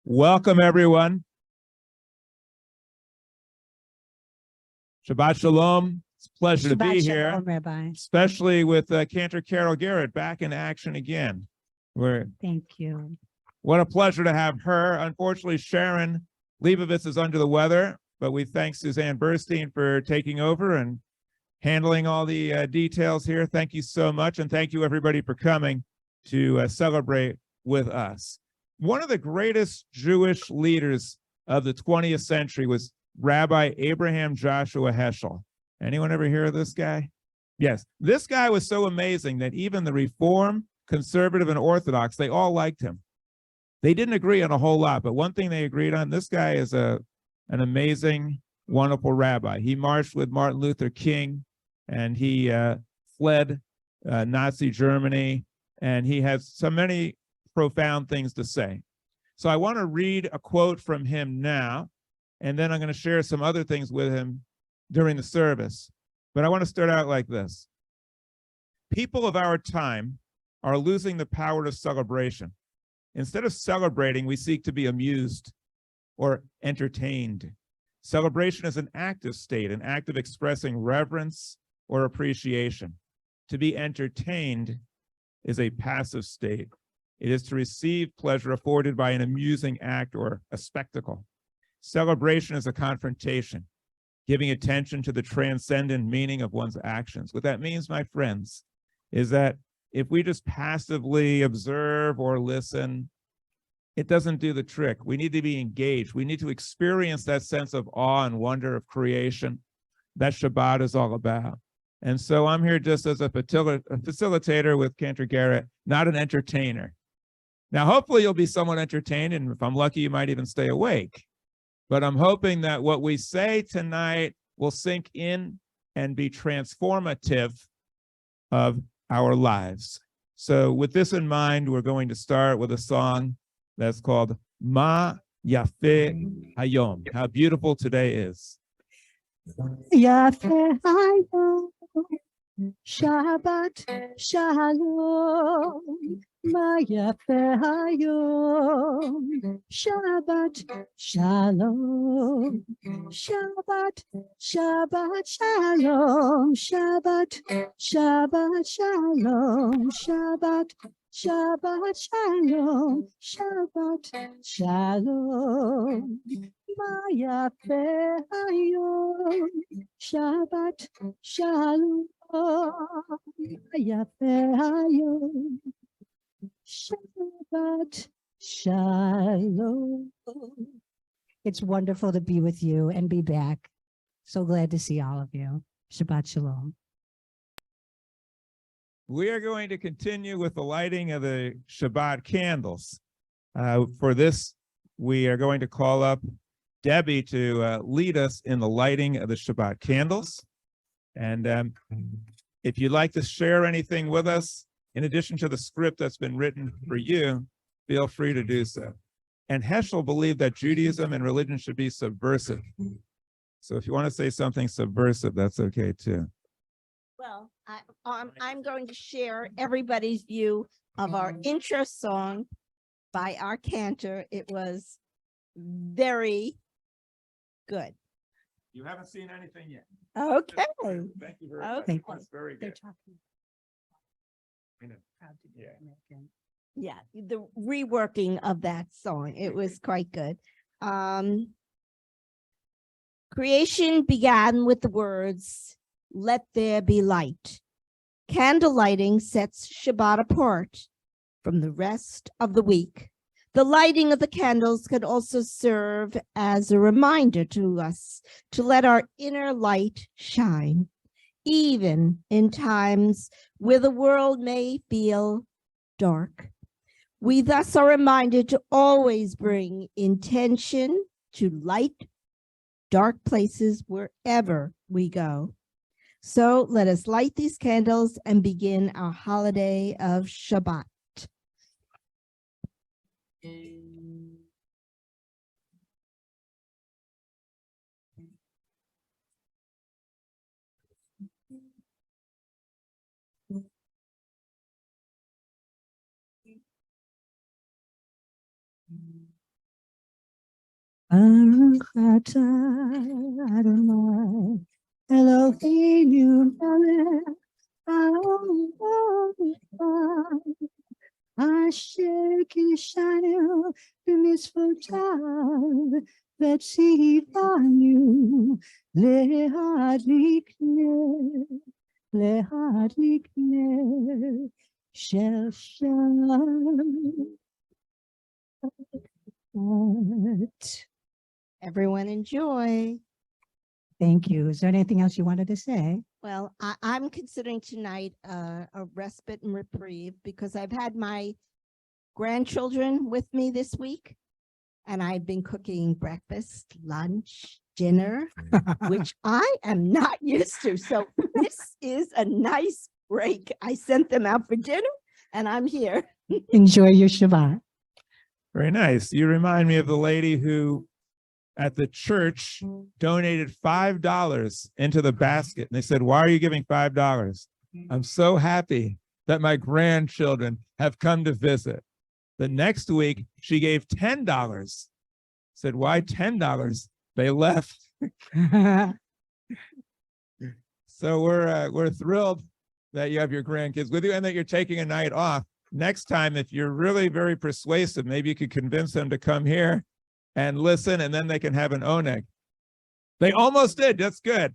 Welcome, everyone. Shabbat Shalom. It's a pleasure to be here, Shalom, Rabbi. especially with Cantor Carol Garrett back in action again. Thank you. What a pleasure to have her. Unfortunately, Sharon Leibovitz is under the weather, but we thank Suzanne Burstein for taking over and handling all the details here. Thank you so much, and thank you, everybody, for coming to celebrate with us. One of the greatest Jewish leaders of the 20th century was Rabbi Abraham Joshua Heschel. Anyone ever hear of this guy? Yes, this guy was so amazing that even the Reform, Conservative, and Orthodox, they all liked him. They didn't agree on a whole lot, but one thing they agreed on, this guy is an amazing, wonderful rabbi. He marched with Martin Luther King, and he fled Nazi Germany, and he has so many profound things to say. So I want to read a quote from him now, and then I'm going to share some other things with him during the service. But I want to start out like this. People of our time are losing the power of celebration. Instead of celebrating, we seek to be amused or entertained. Celebration is an active state, an act of expressing reverence or appreciation. To be entertained is a passive state. It is to receive pleasure afforded by an amusing act or a spectacle. Celebration is a confrontation, giving attention to the transcendent meaning of one's actions. What that means, my friends, is that if we just passively observe or listen, it doesn't do the trick. We need to be engaged. We need to experience that sense of awe and wonder of creation that Shabbat is all about. And so I'm here just as a facilitator with Cantor Garrett, not an entertainer. Now, hopefully you'll be somewhat entertained, and if I'm lucky, you might even stay awake. But I'm hoping that what we say tonight will sink in and be transformative of our lives. So with this in mind, we're going to start with a song that's called Ma Yafeh Hayom, how beautiful today is. Yafeh Hayom, Shabbat Shalom. Ma Yafeh Hayom, Shabbat Shalom. Shabbat Shalom. Shabbat Shalom. Shabbat Shalom. Shabbat Shalom. Ma Yafeh Hayom, Shabbat Shalom. Ma Yafeh Hayom, Shabbat Shalom. It's wonderful to be with you and be back. So glad to see all of you. Shabbat Shalom. We are going to continue with the lighting of the Shabbat candles. For this, we are going to call up Debbie to lead us in the lighting of the Shabbat candles. And if you'd like to share anything with us, in addition to the script that's been written for you, feel free to do so. And Heschel believed that Judaism and religion should be subversive. So if you want to say something subversive, that's okay too. Well, I'm going to share everybody's view of our intro song by our cantor. It was very good. You haven't seen anything yet. Okay. Thank you very much. Okay. That's very They're good. talking. Proud to be American. Yeah, the reworking of that song. It was quite good. Creation began with the words, "Let there be light." Candle lighting sets Shabbat apart from the rest of the week. The lighting of the candles can also serve as a reminder to us to let our inner light shine, even in times where the world may feel dark. We thus are reminded to always bring intention to light dark places wherever we go. So let us light these candles and begin our holiday of Shabbat. Baruch atah Adonai Eloheinu melech haolam asher kishanu b'mitzvotav v'tzivanu lehadlik ner shel Shabbat. Everyone enjoy. Thank you. Is there anything else you wanted to say? Well, I'm considering tonight a respite and reprieve because I've had my grandchildren with me this week, and I've been cooking breakfast, lunch, dinner, which I am not used to. So this is a nice break. I sent them out for dinner, and I'm here. Enjoy your Shabbat. Very nice. You remind me of the lady who at the church donated $5 into the basket. And they said, why are you giving $5? I'm so happy that my grandchildren have come to visit. The next week, she gave $10. Said, why $10? They left. So we're thrilled that you have your grandkids with you and that you're taking a night off. Next time, if you're really very persuasive, maybe you could convince them to come here and listen, and then they can have an oneg. They almost did. That's good.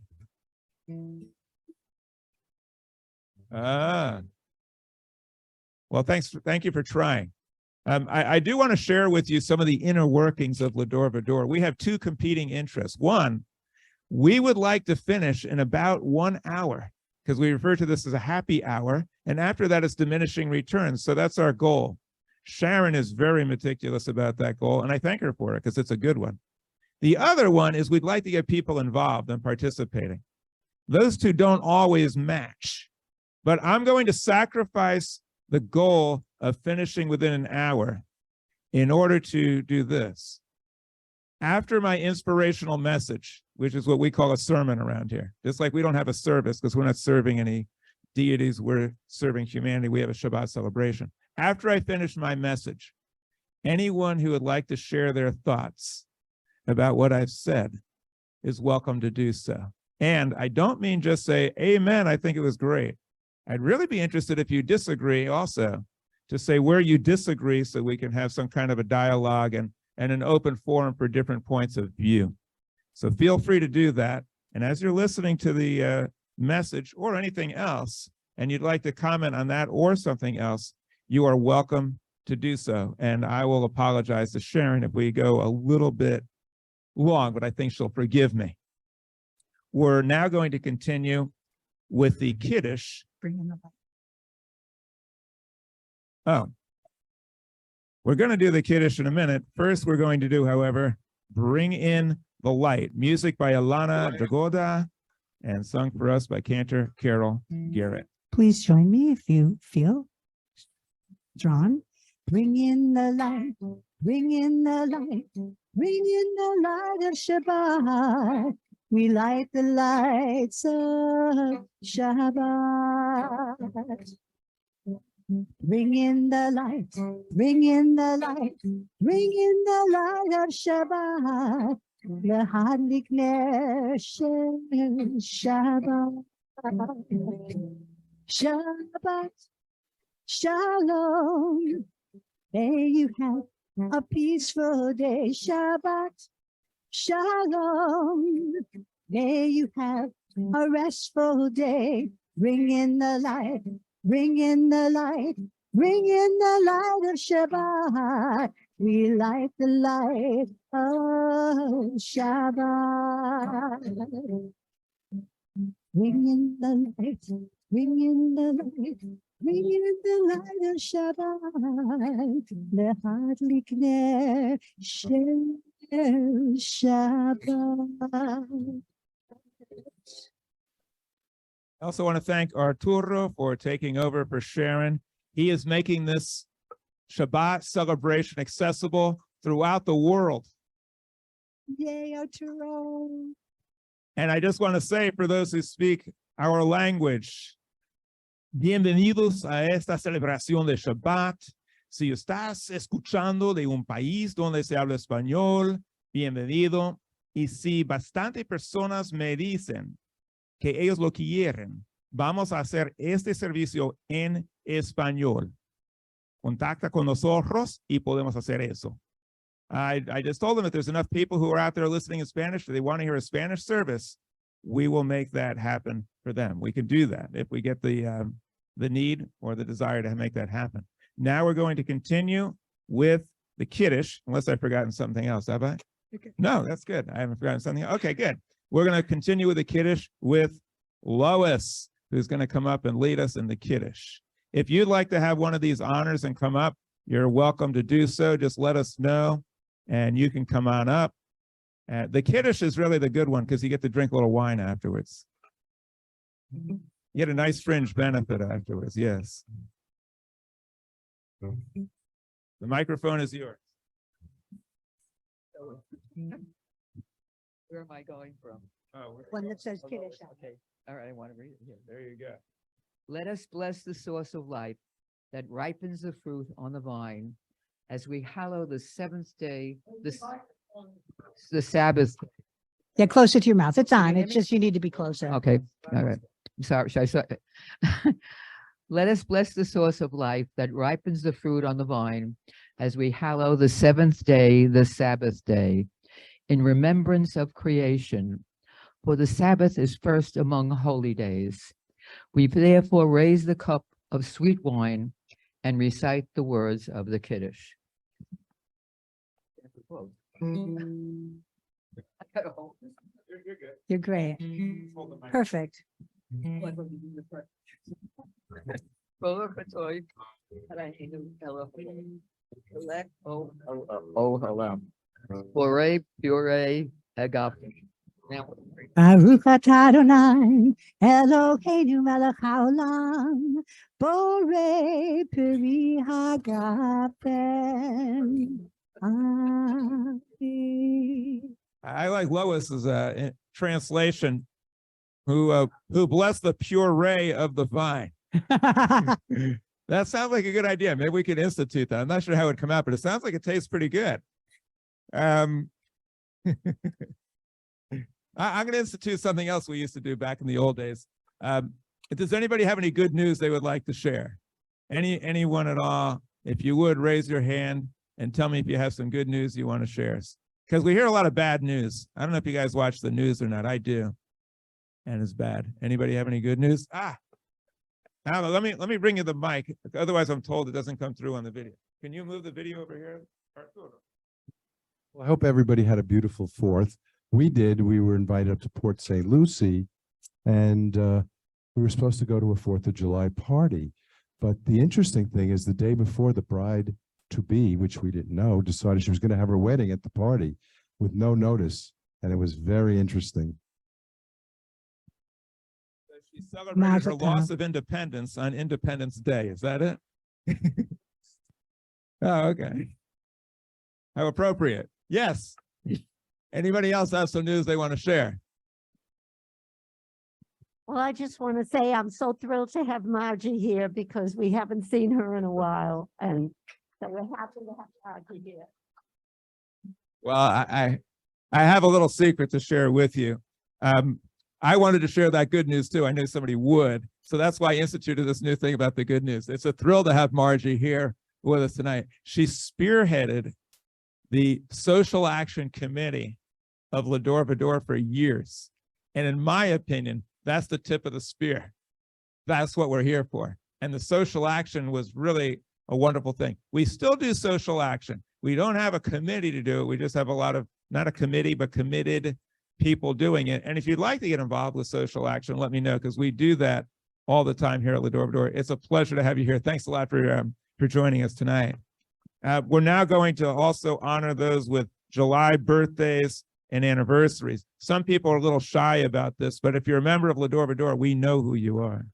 Well, thank you for trying. I do want to share with you some of the inner workings of Va-Dor. We have two competing interests. One, we would like to finish in about 1 hour because we refer to this as a happy hour. And after that, it's diminishing returns. So that's our goal. Sharon is very meticulous about that goal, and I thank her for it because it's a good one. The other one is we'd like to get people involved and participating. Those two don't always match, but I'm going to sacrifice the goal of finishing within an hour in order to do this. After my inspirational message, which is what we call a sermon around here, just like we don't have a service because we're not serving any deities, we're serving humanity, we have a Shabbat celebration. After I finish my message, anyone who would like to share their thoughts about what I've said is welcome to do so. And I don't mean just say, amen, I think it was great. I'd really be interested if you disagree also, to say where you disagree so we can have some kind of a dialogue and an open forum for different points of view. So feel free to do that. And as you're listening to the message or anything else, and you'd like to comment on that or something else, you are welcome to do so. And I will apologize to Sharon if we go a little bit long, but I think she'll forgive me. We're now going to continue with the Kiddush. Bring in the light. Oh, we're going to do the Kiddush in a minute. First, we're going to do, however, Bring in the Light. Music by Alana Dragoda and sung for us by Cantor Carol Garrett. Please join me if you feel drawn. Bring in the light, bring in the light, bring in the light of Shabbat. We light the lights of Shabbat. Bring in the light, bring in the light, bring in the light of Shabbat. L'hadlik ner shel Shabbat. Shabbat Shalom. May you have a peaceful day. Shabbat Shalom. May you have a restful day. Bring in the light, bring in the light, bring in the light of Shabbat. We light the light of Shabbat. Bring in the light, bring in the light, bring in the light of Shabbat. L'hadlik ner shel Shabbat. I also want to thank Arturo for taking over for Sharon. He is making this Shabbat celebration accessible throughout the world. Yay, Arturo. And I just want to say, for those who speak our language, bienvenidos a esta celebración de Shabbat. Si estás escuchando de un país donde se habla español, bienvenido. Y si bastante personas me dicen que ellos lo quieren, vamos a hacer este servicio en español. Contacta con nosotros y podemos hacer eso. I just told them if there's enough people who are out there listening in Spanish, that they want to hear a Spanish service, we will make that happen for them. We can do that if we get the need or the desire to make that happen. Now we're going to continue with the Kiddush, unless I've forgotten something else, have I? Okay. No, that's good. I haven't forgotten something. Okay, good. We're going to continue with the Kiddush with Lois, who's going to come up and lead us in the Kiddush. If you'd like to have one of these honors and come up, you're welcome to do so. Just let us know, and you can come on up. The Kiddush is really the good one because you get to drink a little wine afterwards. You get a nice fringe benefit afterwards, yes. The microphone is yours. Where am I going from? Oh, One that says Kiddush. Okay, all right, I want to read it here. there you go. Let us bless the source of life that ripens the fruit on the vine as we hallow the seventh day, the Sabbath. Get closer to your mouth. It's on. hear It's me? just you need to be closer. Okay, all right. I'm sorry, should I start? Let us bless the source of life that ripens the fruit on the vine as we hallow the seventh day, the Sabbath day, in remembrance of creation. For the Sabbath is first among holy days. We therefore raise the cup of sweet wine and recite the words of the Kiddush. You're great. Perfect. Bore, puree, agape. Now, Baruch atah Adonai, Eloheinu melech haolam, borei peri hagafen. Amen. I like Lois's translation, who blessed the puree of the vine. That sounds like a good idea. Maybe we could institute that. I'm not sure how it would come out, but it sounds like it tastes pretty good. I'm going to institute something else we used to do back in the old days. Does anybody have any good news they would like to share? Anyone at all? If you would, raise your hand and tell me if you have some good news you want to share. Because we hear a lot of bad news. I don't know if you guys watch the news or not. I do. And it's bad. Anybody have any good news? Now, let me bring you the mic. Otherwise, I'm told it doesn't come through on the video. Can you move the video over here? Well, I hope everybody had a beautiful 4th. We did. We were invited up to Port St. Lucie, and we were supposed to go to a 4th of July party. But the interesting thing is the day before, the bride-to-be, which we didn't know, decided she was going to have her wedding at the party with no notice, and it was very interesting. She celebrated her loss of independence on Independence Day. Is that it? Oh, okay. How appropriate. Yes. Anybody else have some news they want to share? Well, I just want to say I'm so thrilled to have Margie here because we haven't seen her in a while, and so we're happy to have Margie here. Well, I have a little secret to share with you. I wanted to share that good news too. I knew somebody would. So that's why I instituted this new thing about the good news. It's a thrill to have Margie here with us tonight. She spearheaded the social action committee of Va-Dor for years. And in my opinion, that's the tip of the spear. That's what we're here for. And the social action was really a wonderful thing. We still do social action. We don't have a committee to do it. We just have a lot of, not a committee, but committed people doing it. And if you'd like to get involved with social action, let me know, because we do that all the time here at Va-Dor. It's a pleasure to have you here. Thanks a lot for joining us tonight. We're now going to also honor those with July birthdays and anniversaries. Some people are a little shy about this, but if you're a member of Va-Dor, we know who you are.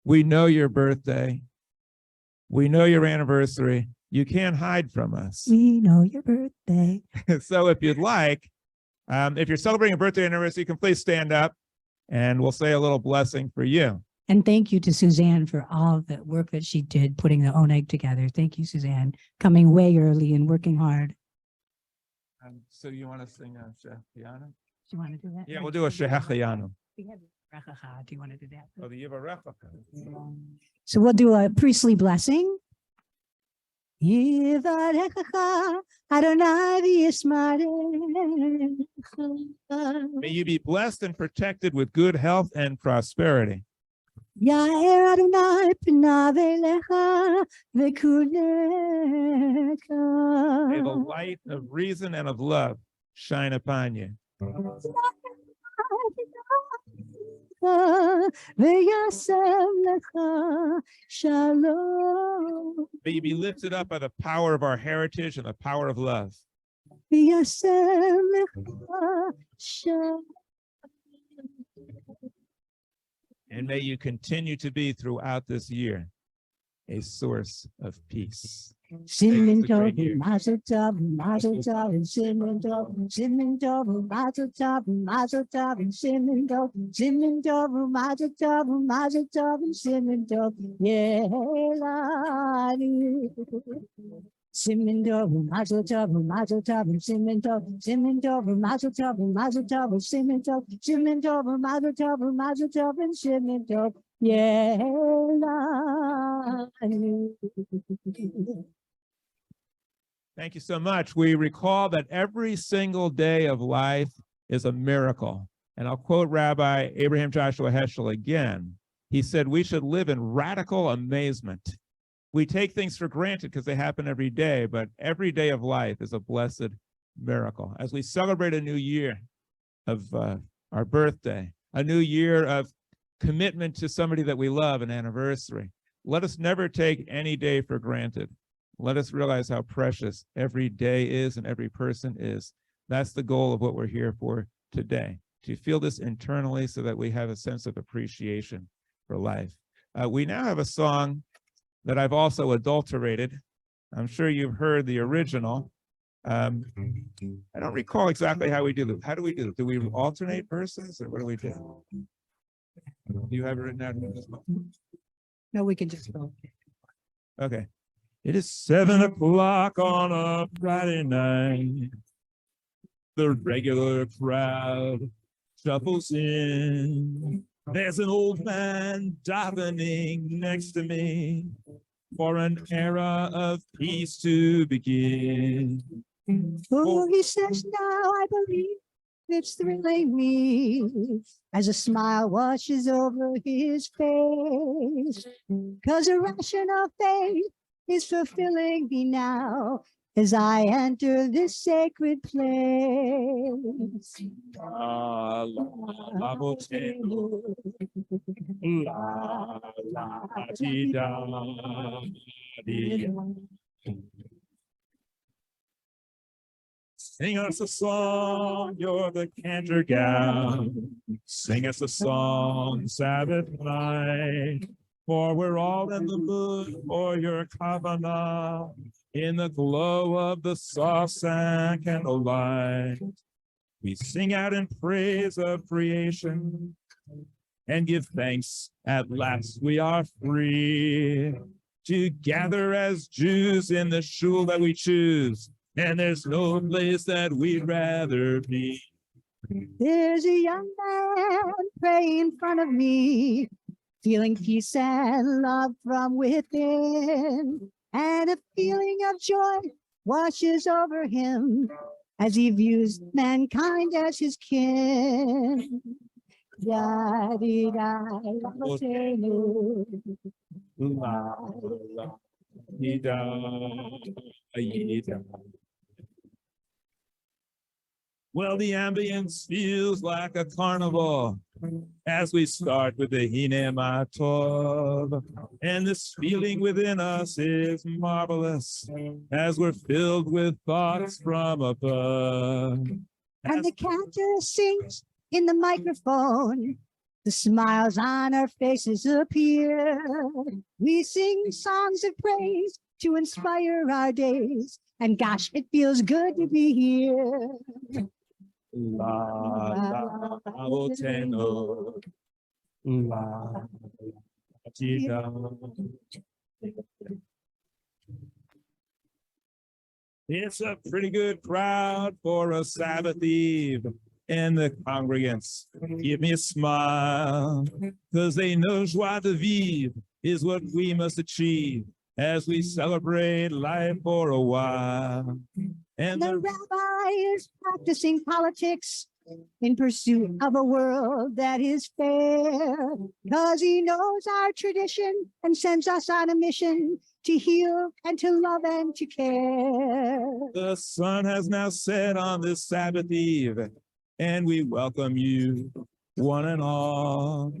We know your birthday. We know your anniversary. You can't hide from us. We know your birthday. So if you'd like, if you're celebrating a birthday and anniversary, you can please stand up and we'll say a little blessing for you. And thank you to Suzanne for all the work that she did putting the oneg together. Thank you, Suzanne, coming way early and working hard. So you want to sing a Shechianu? Do you want to do that? Yeah, we'll do a Shechianu. We have Rechacha. Do you want to do that? Oh, the Yivarecha. So we'll do a priestly blessing. Yivarecha Adonai v'yismarecha. May you be blessed and protected with good health and prosperity. Yair Adonai panav elecha May the v'kunecha. light of reason and of love shine upon you. V'yasem lecha shalom. May you be lifted up by the power of our heritage and the power of love. V'yasem lecha shalom. And may you continue to be throughout this year a source of peace. Simen It's a great tov, year. mazel tov, mazel tov, and simen tov, mazel tov, mazel tov, and simen tov, mazel tov, and simen tov, Yelanu. Simen tov, mazel tov, and simen tov, mazel tov, and simen tov, mazel tov, and simen tov, Yelanu. Thank you so much. We recall that every single day of life is a miracle. And I'll quote Rabbi Abraham Joshua Heschel again. He said, we should live in radical amazement. We take things for granted because they happen every day, but every day of life is a blessed miracle. As we celebrate a new year of our birthday, a new year of commitment to somebody that we love, an anniversary, let us never take any day for granted. Let us realize how precious every day is and every person is. That's the goal of what we're here for today, to feel this internally so that we have a sense of appreciation for life. We now have a song that I've also adulterated. I'm sure you've heard the original. I don't recall exactly how we do this. How do we do it? Do we alternate verses or what do we do? Do you have it written out? No, we can just go. Okay. It is 7 o'clock on a Friday night. The regular crowd shuffles in. There's an old man davening next to me for an era of peace to begin. Oh, he says now I believe it's thrilling me as a smile washes over his face. 'Cause a ration of faith is fulfilling me now as I enter this sacred place. La, la, la, bo, te, lo. La, la, ti, da, di. Sing us a song, you're the Cantor gal. Sing us a song, Sabbath night. For we're all in the mood for your kavanah, in the glow of the soft and candlelight. We sing out in praise of creation and give thanks. At last we are free to gather as Jews in the shul that we choose. And there's no place that we'd rather be. There's a young man praying in front of me, feeling peace and love from within, and a feeling of joy washes over him as he views mankind as his kin. Ya-di-da, la-bo-te-nu. La, la, di, da, yi, da. Well, the ambience feels like a carnival as we start with the Hine Matov. And this feeling within us is marvelous as we're filled with thoughts from above. And the cantor sings in the microphone. The smiles on our faces appear. We sing songs of praise to inspire our days. And gosh, it feels good to be here. La, la, avoteno. La, ti, da. It's a pretty good crowd for a Sabbath Eve. And the congregants give me a smile, because they know joie de vivre is what we must achieve as we celebrate life for a while. And The rabbi is practicing politics in pursuit of a world that is fair, because he knows our tradition and sends us on a mission to heal and to love and to care. the sun has now set on this Sabbath Eve, and we welcome you, one and all.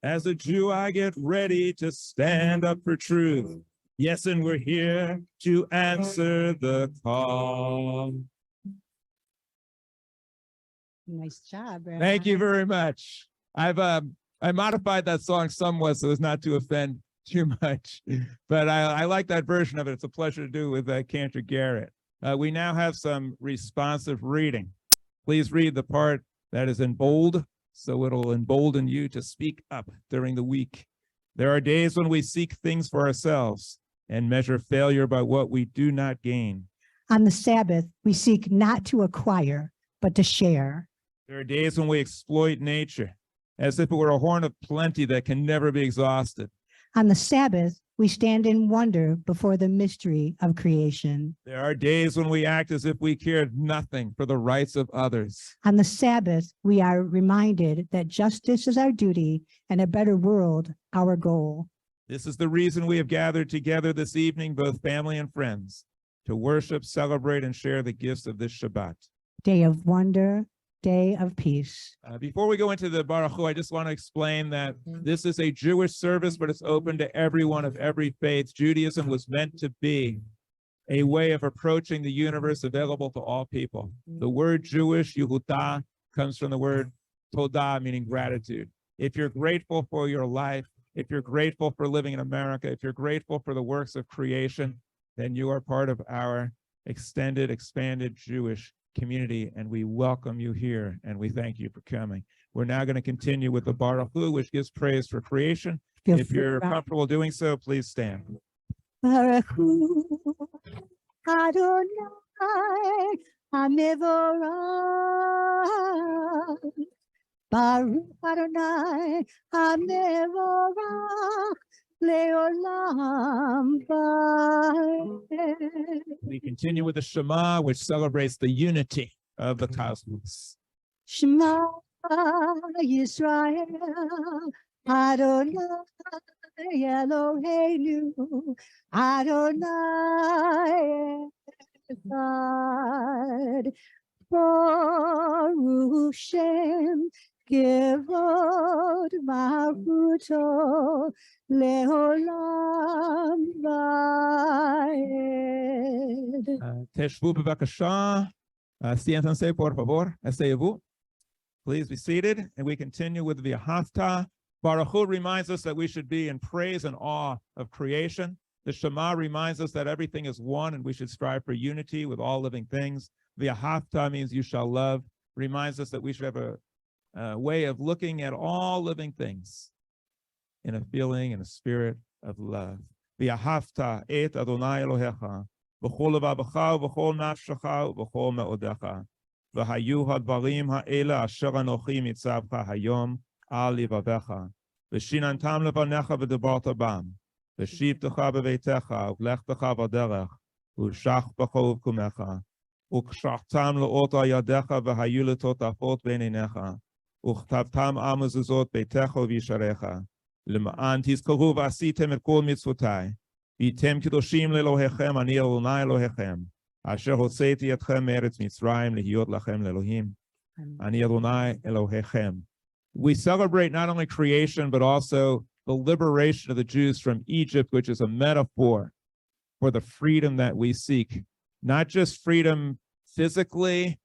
As a Jew, I get ready to stand up for truth. Yes, and we're here to answer the call. Nice job, Rabbi. Thank you very much. I modified that song somewhat so as not to offend too much, but I like that version of it. It's a pleasure to do with Cantor Garrett. We now have some responsive reading. Please read the part that is in bold, so it'll embolden you to speak up during the week. There are days when we seek things for ourselves and measure failure by what we do not gain. On the Sabbath, we seek not to acquire, but to share. There are days when we exploit nature as if it were a horn of plenty that can never be exhausted. On the Sabbath, we stand in wonder before the mystery of creation. There are days when we act as if we cared nothing for the rights of others. On the Sabbath, we are reminded that justice is our duty and a better world our goal. This is the reason we have gathered together this evening, both family and friends, to worship, celebrate, and share the gifts of this Shabbat. Day of wonder, day of peace. Before we go into the Baruch Hu, I just want to explain that this is a Jewish service, but it's open to everyone of every faith. Judaism was meant to be a way of approaching the universe available to all people. The word Jewish, Yehudah, comes from the word Todah, meaning gratitude. If you're grateful for your life, if you're grateful for living in America, if you're grateful for the works of creation, then you are part of our extended, expanded Jewish community, and we welcome you here, and we thank you for coming. We're now going to continue with the Baruch Hu, which gives praise for creation. Feel If free you're to- comfortable doing so, please stand. Baruch Hu Adonai HaMevorach. Baruch Adonai HaMevorach Leolam Vaed. We continue with the Shema, which celebrates the unity of the cosmos. Shema Yisrael Adonai Eloheinu Adonai Echad. Baruch Shem Kevod Malchuto Leolam Vaed. Teshvu b'vakasha. Siéntanse, por favor. Asseyez-vous. Please be seated, and we continue with the V'ahavta. Baruch Hu reminds us that we should be in praise and awe of creation. The Shema reminds us that everything is one, and we should strive for unity with all living things. V'ahavta means you shall love, reminds us that we should have a way of looking at all living things in a feeling and a spirit of love. V'ahavta et Adonai Elohecha v'chol levavecha v'chol nafshecha v'chol me'odecha v'hayu hadvarim ha'ela asher anochi mitzavcha hayom al livavecha v'shinantam levanecha v'debarta bam v'shivtecha b'veitecha v'lechtecha v'derech v'shach b'cha uvkumecha וכשרתם לאות על ידיך והיו לטוטפות בעיניך, וכתבתם על מזוזות ביתך וישריך, למען תזכרו ועשיתם את כל מצוותיי, והייתם קדושים לאלוהיכם, אני אדוני אלוהיכם, אשר הוצאתי אתכם מארץ מצרים להיות לכם לאלוהים, אני אדוני אלוהיכם. We celebrate not only creation, but also the liberation of the Jews from Egypt, which is a metaphor for the freedom that we seek. Not just freedom physically,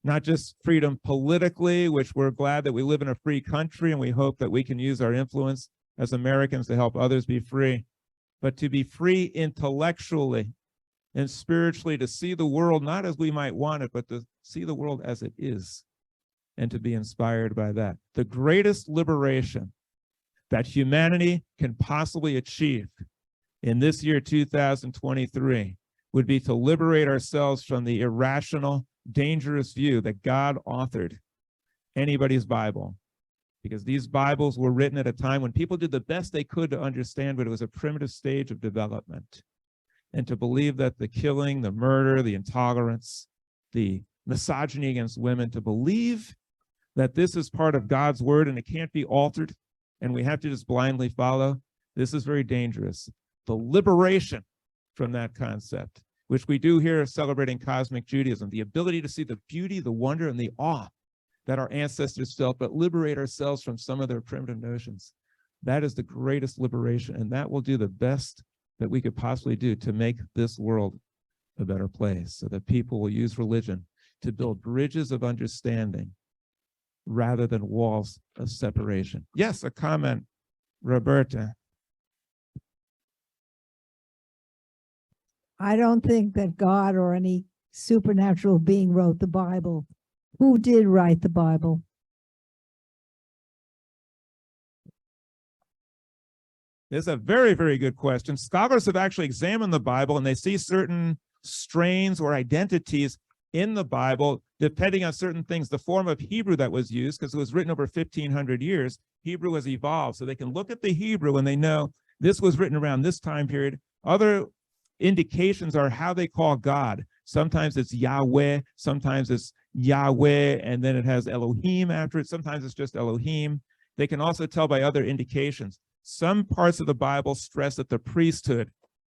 not just freedom politically, which we're glad that we live in a free country and we hope that we can use our influence as Americans to help others be free, but to be free intellectually and spiritually, to see the world not as we might want it, but to see the world as it is and to be inspired by that. The greatest liberation that humanity can possibly achieve in this year 2023 would be to liberate ourselves from the irrational, dangerous view that God authored anybody's Bible. Because these Bibles were written at a time when people did the best they could to understand, but it was a primitive stage of development. And to believe that the killing, the murder, the intolerance, the misogyny against women, to believe that this is part of God's word and it can't be altered and we have to just blindly follow, this is very dangerous. The liberation from that concept, which we do here celebrating Cosmic Judaism, the ability to see the beauty, the wonder, and the awe that our ancestors felt, but liberate ourselves from some of their primitive notions. That is the greatest liberation, and that will do the best that we could possibly do to make this world a better place, so that people will use religion to build bridges of understanding rather than walls of separation. Yes, a comment, Roberta. I don't think that God or any supernatural being wrote the Bible. Who did write the Bible? It's a very, very good question. Scholars have actually examined the Bible and they see certain strains or identities in the Bible, depending on certain things. The form of Hebrew that was used, because it was written over 1,500 years, Hebrew has evolved. So they can look at the Hebrew and they know this was written around this time period. Other indications are how they call God. Sometimes it's Yahweh, sometimes it's Yahweh, and then it has Elohim after it. Sometimes it's just Elohim. They can also tell by other indications. Some parts of the Bible stress that the priesthood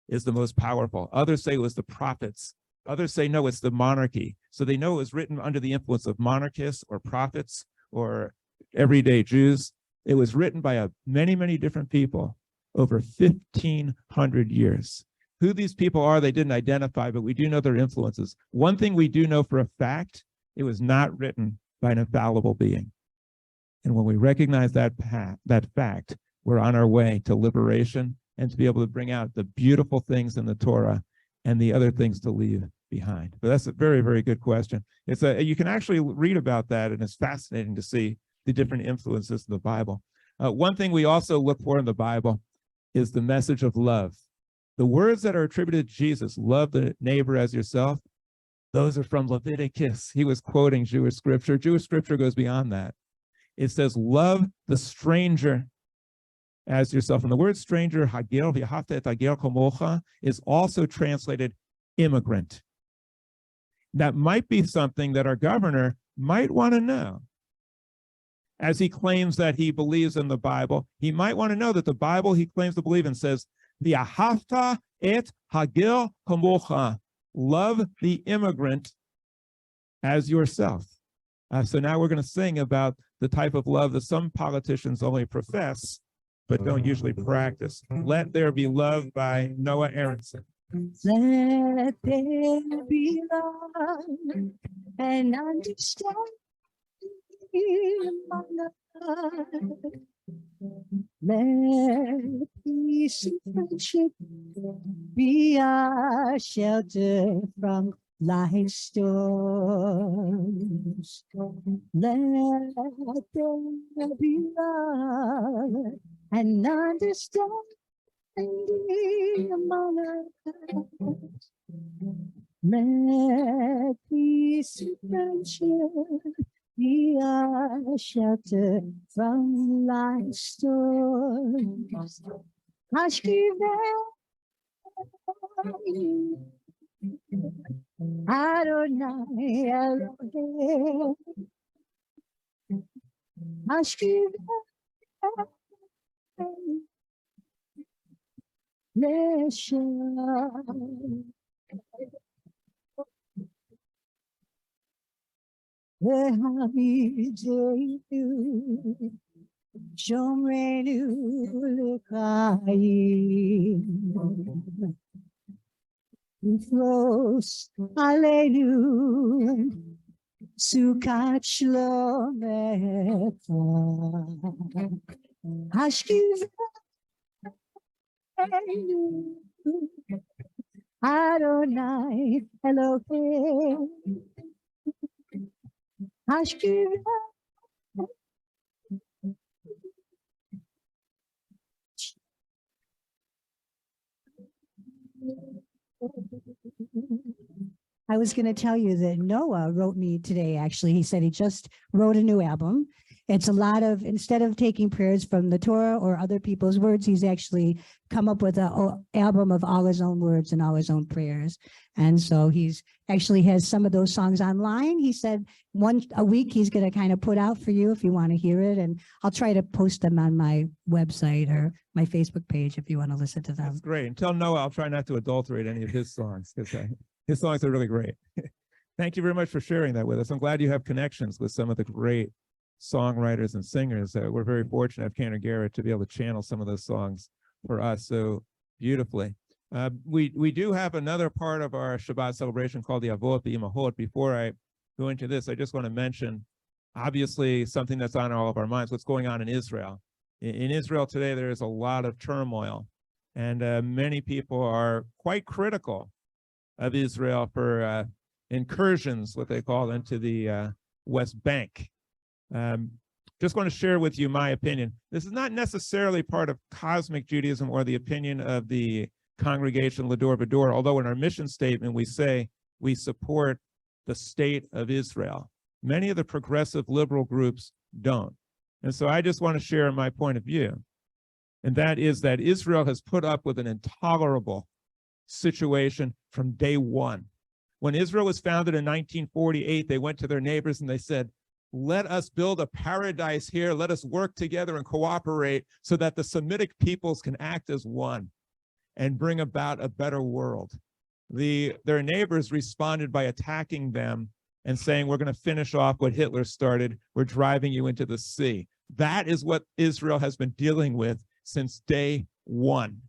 is the most powerful. Others say it was the prophets. Others say, no, it's the monarchy. So they know it was written under the influence of monarchists or prophets or everyday Jews. It was written by many, many different people over 1,500 years. Who these people are, they didn't identify, but we do know their influences. One thing we do know for a fact, it was not written by an infallible being. And when we recognize that fact, we're on our way to liberation and to be able to bring out the beautiful things in the Torah and the other things to leave behind. But that's a very, very good question. You can actually read about that, and it's fascinating to see the different influences of the Bible. One thing we also look for in the Bible is the message of love. The words that are attributed to Jesus, love the neighbor as yourself, those are from Leviticus. He was quoting Jewish scripture. Jewish scripture goes beyond that. It says, love the stranger as yourself. And the word stranger, hagel, v'ahavta et hagel kamocha, is also translated immigrant. That might be something that our governor might want to know. As he claims that he believes in the Bible, he might want to know that the Bible he claims to believe in says, v'ahavta et hagel kamocha, love the immigrant as yourself. So now we're going to sing about the type of love that some politicians only profess, but don't usually practice. Let There Be Love by Noah Aronson. Let there be love and understanding among us. Let peace and friendship be our shelter from life's storms. Let there be love and understanding among us. Let peace and friendship be our shelter from life's storms. Adonai Elohim, Nation. Ve'hamidenu, Shomrenu L'chaim. Ufros Aleinu, Sukat Shlomecha, Hashkivenu, Adonai Elohim, Hashkivenu. I was going to tell you that Noah wrote me today, actually. He said he just wrote a new album. It's a lot of, instead of taking prayers from the Torah or other people's words, he's actually come up with an album of all his own words and all his own prayers. And so he's actually has some of those songs online. He said once a week he's going to kind of put out for you if you want to hear it. And I'll try to post them on my website or my Facebook page if you want to listen to them. That's great. And tell Noah I'll try not to adulterate any of his songs, because his songs are really great. Thank you very much for sharing that with us. I'm glad you have connections with some of the great songwriters and singers. We're very fortunate to have Cantor Garrett to be able to channel some of those songs for us so beautifully. We do have another part of our Shabbat celebration called the Avot B'Imahot. Before I go into this, I just want to mention, obviously, something that's on all of our minds, what's going on in Israel. In Israel today, there is a lot of turmoil, and many people are quite critical of Israel for incursions, what they call, into the West Bank. Just want to share with you my opinion. This is not necessarily part of Cosmic Judaism or the opinion of the congregation Va-Dor, although in our mission statement we say we support the state of Israel. Many of the progressive liberal groups don't. And so I just want to share my point of view. And that is that Israel has put up with an intolerable situation from day one. When Israel was founded in 1948, they went to their neighbors and they said, let us build a paradise here. Let us work together and cooperate so that the Semitic peoples can act as one and bring about a better world. Their neighbors responded by attacking them and saying, we're going to finish off what Hitler started. We're driving you into the sea. That is what Israel has been dealing with since day one.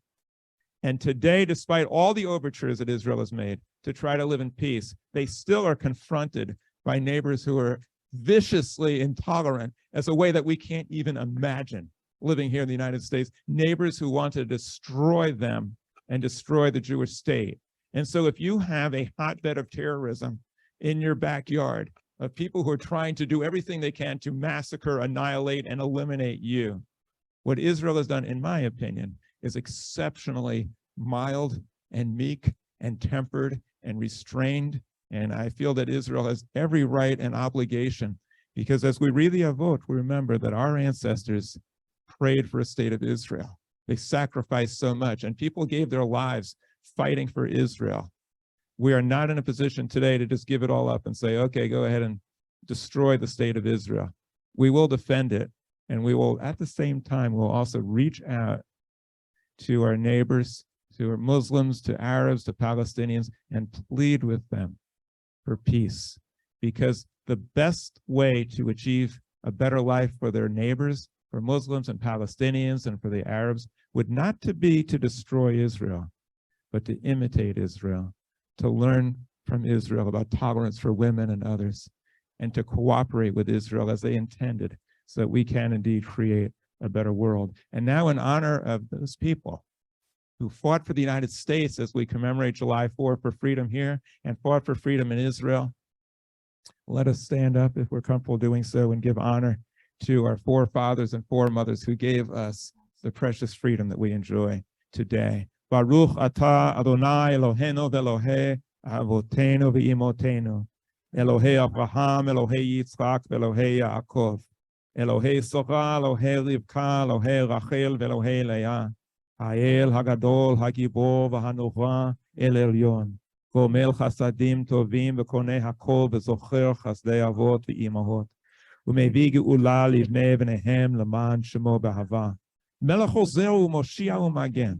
And today, despite all the overtures that Israel has made to try to live in peace, they still are confronted by neighbors who are viciously intolerant as a way that we can't even imagine living here in the United States, neighbors who want to destroy them and destroy the Jewish state. And so if you have a hotbed of terrorism in your backyard of people who are trying to do everything they can to massacre, annihilate, and eliminate you, what Israel has done, in my opinion, is exceptionally mild and meek and tempered and restrained. And I feel that Israel has every right and obligation, because as we read the Avot, we remember that our ancestors prayed for a state of Israel. They sacrificed so much, and people gave their lives fighting for Israel. We are not in a position today to just give it all up and say, okay, go ahead and destroy the state of Israel. We will defend it, and we will, at the same time, we'll also reach out to our neighbors, to our Muslims, to Arabs, to Palestinians, and plead with them for peace, because the best way to achieve a better life for their neighbors, for Muslims and Palestinians and for the Arabs, would not to be to destroy Israel, but to imitate Israel, to learn from Israel about tolerance for women and others, and to cooperate with Israel as they intended, so that we can indeed create a better world. And now, in honor of those people who fought for the United States as we commemorate July 4 for freedom here and fought for freedom in Israel, let us stand up, if we're comfortable doing so, and give honor to our forefathers and foremothers who gave us the precious freedom that we enjoy today. Baruch atah Adonai Eloheinu v'Elohei Avotenu v'Imotenu, Elohei Abraham, Elohei Yitzchak, v'Elohei Yaakov, Elohei Sorah, Elohei Rivka, Elohei Rachel, v'Elohei Leah, Ha'el Hagadol, Hagibor, v'Hanurah, El Elyon, Gomel Chasadim Tovim, v'Konei Hakol, v'Zocher Chasdei Avot v'Imahot, ומביא גאולה לבני בניהם למען שמו באהבה. מלך עוזר ומושיע ומגן.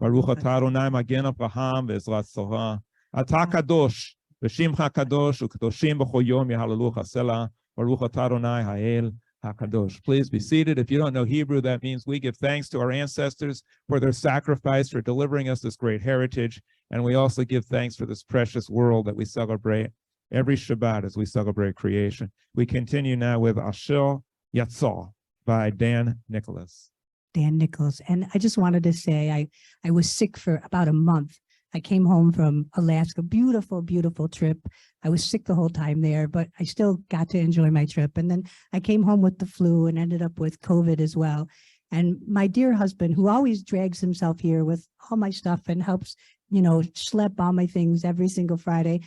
ברוך אתה אדוני מגן אברהם ועזרת שרה. אתה קדוש ושמך קדוש וקדושים בכל יום יהללוך הסלע. ברוך אתה אדוני האל HaKadosh. Please be seated. If you don't know Hebrew, that means we give thanks to our ancestors for their sacrifice, for delivering us this great heritage. And we also give thanks for this precious world that we celebrate every Shabbat as we celebrate creation. We continue now with Asher Yatzal by Dan Nicholas. Dan Nicholas. And I just wanted to say, I was sick for about a month. I came home from Alaska, beautiful, beautiful trip. I was sick the whole time there, but I still got to enjoy my trip. And then I came home with the flu and ended up with COVID as well. And my dear husband, who always drags himself here with all my stuff and helps, you know, schlep all my things every single Friday,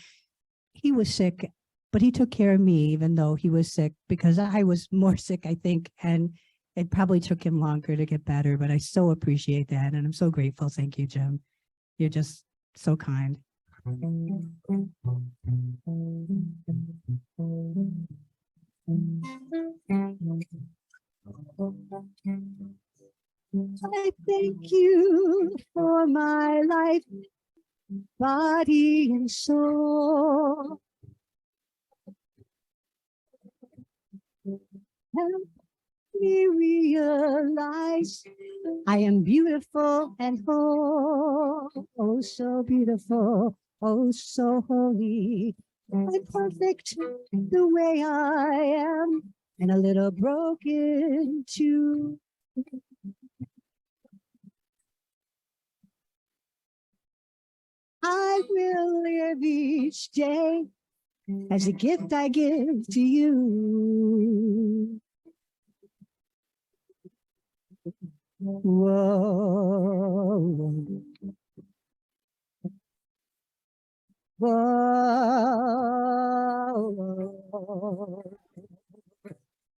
he was sick, but he took care of me, even though he was sick, because I was more sick, I think, and it probably took him longer to get better, but I so appreciate that. And I'm so grateful. Thank you, Jim. You're just so kind. I thank you for my life, body and soul. Help me realize I am beautiful and whole. Oh, so beautiful. Oh, so holy. I'm perfect the way I am, and a little broken too. I will live each day as a gift I give to you. Whoa. Whoa.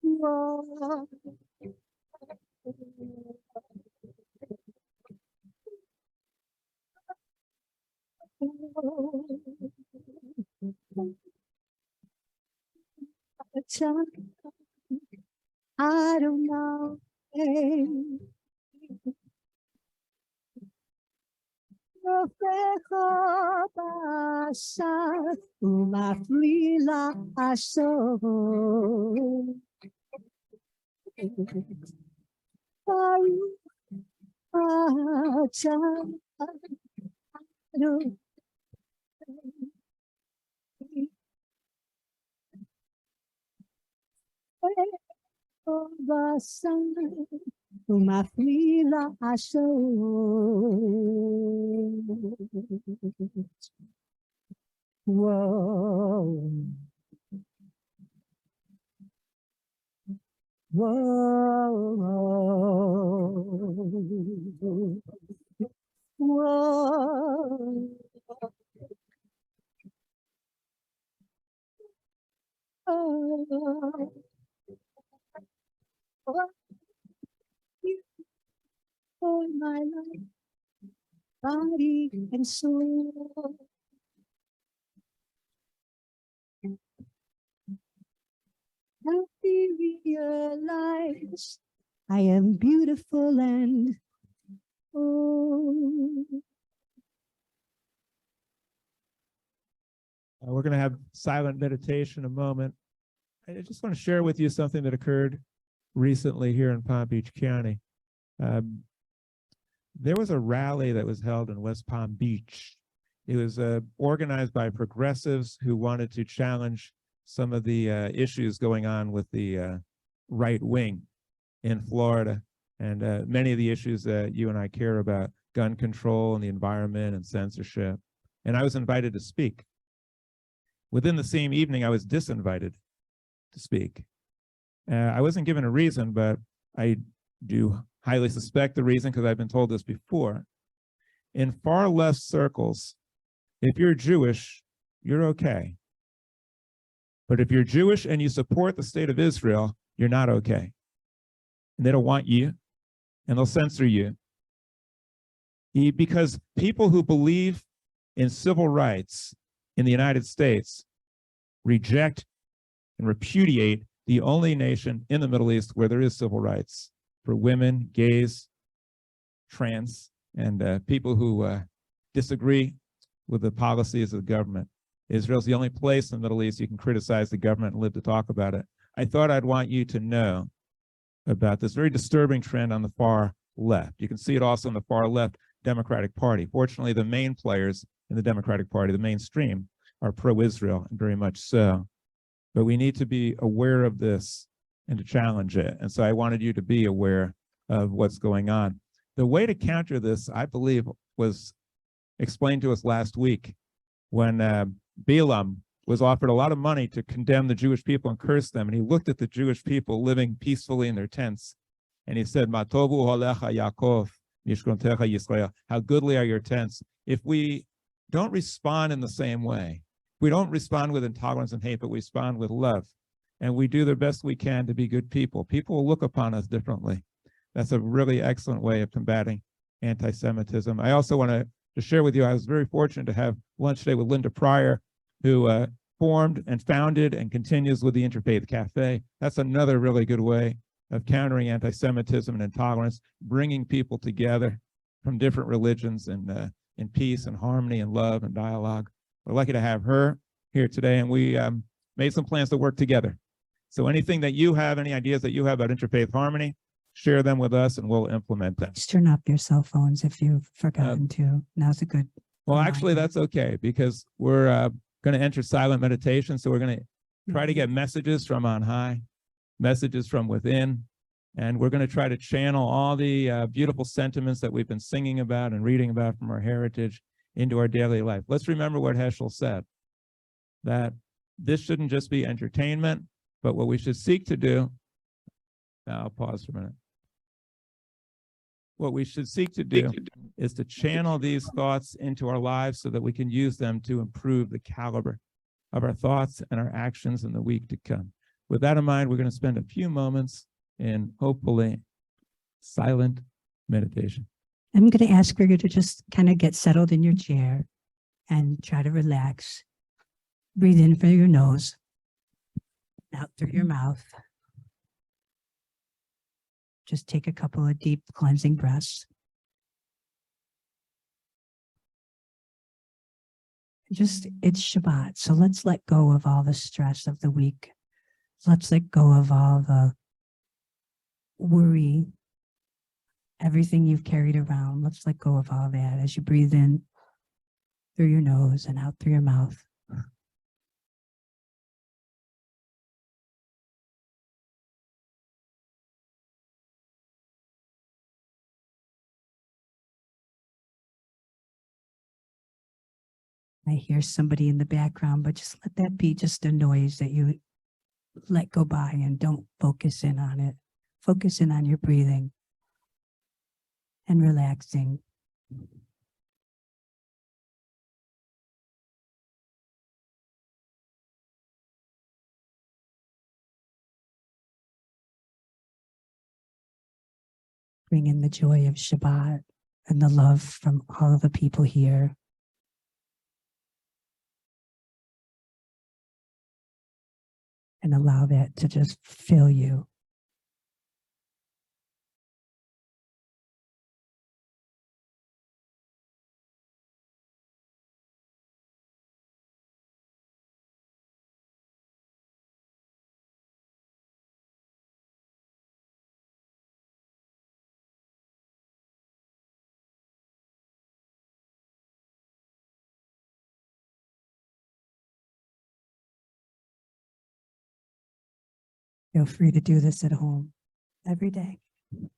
Whoa. I don't know. Profejo pasar uma flila aso. Uma flila aso. Whoa. Whoa. Whoa. Oh. For my life, body and soul. Help me realize I am beautiful and whole. We're going to have silent meditation a moment. I just want to share with you something that occurred recently here in Palm Beach County. There was a rally that was held in West Palm Beach. It was organized by progressives who wanted to challenge some of the issues going on with the right wing in Florida, and many of the issues that you and I care about, gun control and the environment and censorship. And I was invited to speak. Within the same evening, I was disinvited to speak. I wasn't given a reason, but I do highly suspect the reason because I've been told this before. In far left circles, if you're Jewish, you're okay. But if you're Jewish and you support the state of Israel, you're not okay. And they don't want you, and they'll censor you. Because people who believe in civil rights in the United States reject and repudiate the only nation in the Middle East where there is civil rights for women, gays, trans, and people who disagree with the policies of the government. Israel's the only place in the Middle East you can criticize the government and live to talk about it. I thought I'd want you to know about this very disturbing trend on the far left. You can see it also in the far left Democratic Party. Fortunately, the main players in the Democratic Party, the mainstream, are pro-Israel, and very much so. But we need to be aware of this and to challenge it. And so I wanted you to be aware of what's going on. The way to counter this, I believe, was explained to us last week when Balaam was offered a lot of money to condemn the Jewish people and curse them. And he looked at the Jewish people living peacefully in their tents. And he said, "Ma tovu holecha Yaakov, mishkontecha Yisrael." How goodly are your tents. If we don't respond in the same way, we don't respond with intolerance and hate, but we respond with love. And we do the best we can to be good people. People will look upon us differently. That's a really excellent way of combating anti-Semitism. I also want to share with you, I was very fortunate to have lunch today with Linda Pryor, who formed and founded and continues with the Interfaith Cafe. That's another really good way of countering anti-Semitism and intolerance, bringing people together from different religions in peace and harmony and love and dialogue. We're lucky to have her here today, and we made some plans to work together. So anything that you have, any ideas that you have about interfaith harmony, share them with us and we'll implement them. Just turn off your cell phones if you've forgotten to. Now's a good. Well, actually, that's okay, because we're going to enter silent meditation. So we're going to try to get messages from on high, messages from within, and we're going to try to channel all the beautiful sentiments that we've been singing about and reading about from our heritage into our daily life. Let's remember what Heschel said, that this shouldn't just be entertainment, but what we should seek to do, now I'll pause for a minute. What we should seek to do is to channel these thoughts into our lives so that we can use them to improve the caliber of our thoughts and our actions in the week to come. With that in mind, we're going to spend a few moments in hopefully silent meditation. I'm going to ask for you to just kind of get settled in your chair and try to relax. Breathe in through your nose, out through your mouth. Just take a couple of deep cleansing breaths. It's Shabbat, so let's let go of all the stress of the week. Let's let go of all the worry, everything you've carried around. Let's let go of all that as you breathe in through your nose and out through your mouth. I hear somebody in the background, but just let that be just a noise that you let go by and don't focus in on it. Focus in on your breathing and relaxing. Bring in the joy of Shabbat and the love from all of the people here. And allow that to just fill you. Feel free to do this at home every day. We're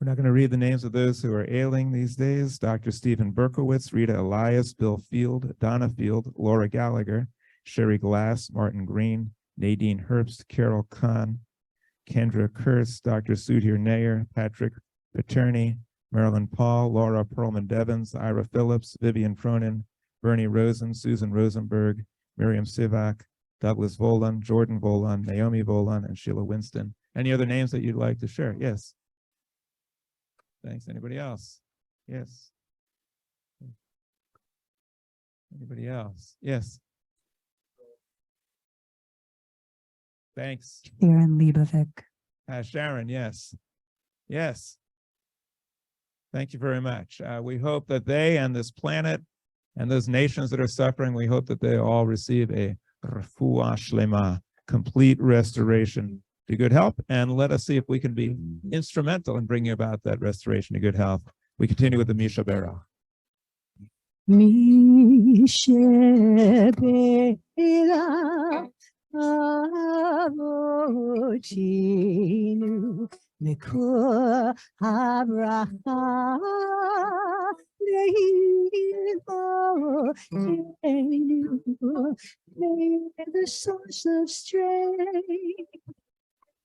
not going to read the names of those who are ailing these days. Dr. Stephen Berkowitz, Rita Elias, Bill Field, Donna Field, Laura Gallagher, Sherry Glass, Martin Green, Nadine Herbst, Carol Kahn, Kendra Kurtz, Dr. Sudhir Nair, Patrick Paterni, Marilyn Paul, Laura Perlman-Devins, Ira Phillips, Vivian Fronin, Bernie Rosen, Susan Rosenberg, Miriam Sivak, Douglas Volan, Jordan Volan, Naomi Volan, and Sheila Winston. Any other names that you'd like to share? Yes. Thanks. Anybody else? Yes. Anybody else? Yes. Thanks. Sharon Liebovic. Sharon, yes. Yes. Thank you very much. We hope that they and this planet and those nations that are suffering, we hope that they all receive a refuah shlema, complete restoration to good health, and let us see if we can be instrumental in bringing about that restoration to good health. We continue with the Misha Berach. Misha Berach Avotinu Mikor Abraham May the source of strength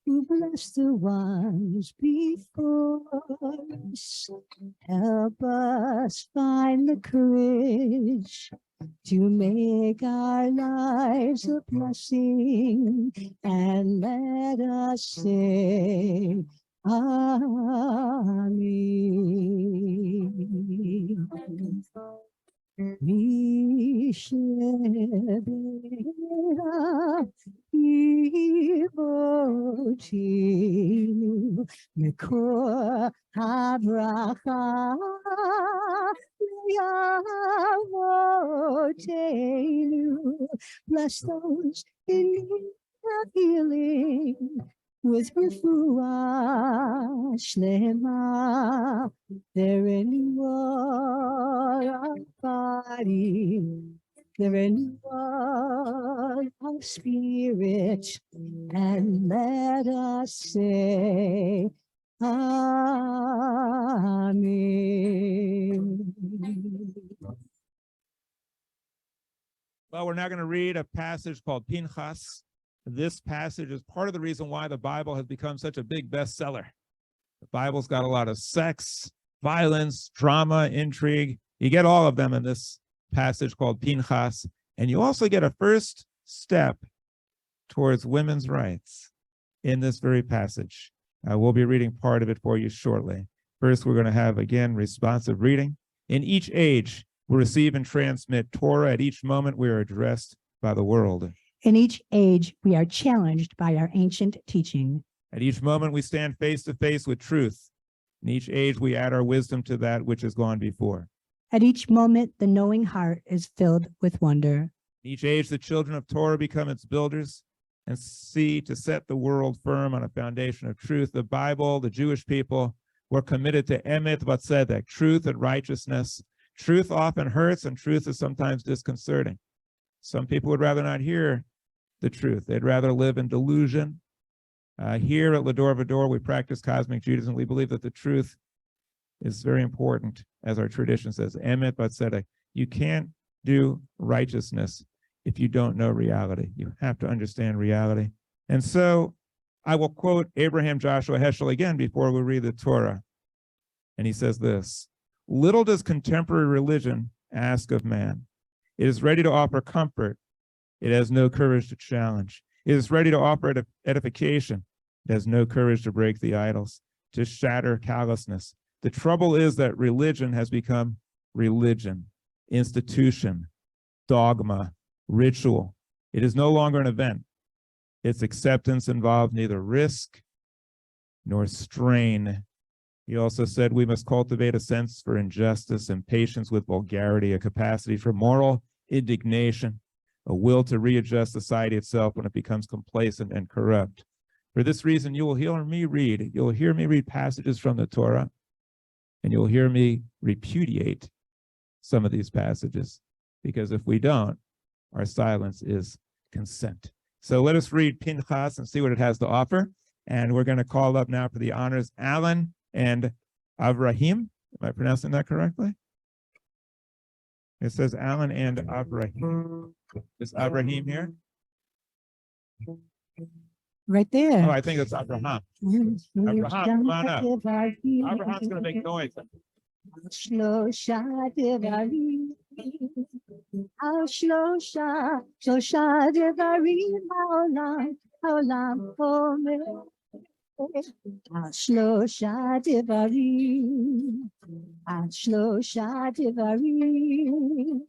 who bless the ones before us, help us find the courage to make our lives a blessing, and let us say, Amen. Mishebera Ivotinu Mekor Habracha Yavotenu. Bless those in need of healing with refuah shlema. They're in war of body, they're in war of spirit, and let us say, Amen. Well, we're now going to read a passage called Pinchas. This passage is part of the reason why the Bible has become such a big bestseller. The Bible's got a lot of sex, violence, drama, intrigue. You get all of them in this passage called Pinchas. And you also get a first step towards women's rights in this very passage. We'll be reading part of it for you shortly. First, we're going to have, again, responsive reading. In each age, we receive and transmit Torah. At each moment, we are addressed by the world. In each age, we are challenged by our ancient teaching. At each moment, we stand face to face with truth. In each age, we add our wisdom to that which has gone before. At each moment, the knowing heart is filled with wonder. In each age, the children of Torah become its builders and see to set the world firm on a foundation of truth. The Bible, the Jewish people, were committed to emet v'tzedek, truth and righteousness. Truth often hurts, and truth is sometimes disconcerting. Some people would rather not hear the truth. They'd rather live in delusion. Here at Va-Dor, we practice Cosmic Judaism. We believe that the truth is very important, as our tradition says, emet v'tzedek. You can't do righteousness if you don't know reality. You have to understand reality. And so I will quote Abraham Joshua Heschel again before we read the Torah. And he says this: little does contemporary religion ask of man. It is ready to offer comfort. It has no courage to challenge. It is ready to offer edification. It has no courage to break the idols, to shatter callousness. The trouble is that religion has become religion, institution, dogma, ritual. It is no longer an event. Its acceptance involves neither risk nor strain. He also said we must cultivate a sense for injustice and patience with vulgarity, a capacity for moral indignation, a will to readjust society itself when it becomes complacent and corrupt. For this reason, you'll hear me read passages from the Torah, and you'll hear me repudiate some of these passages, because if we don't, our silence is consent. So let us read Pinchas and see what it has to offer. And we're going to call up now for the honors Alan and Avraham. Am I pronouncing that correctly? It says Alan and Avraham. Is Avraham here? Right there. Oh, I think it's Abraham. Abraham, come on up. Abraham's going to make noise. שלושה דברים, על שלושה דברים העולם אומר, על שלושה דברים,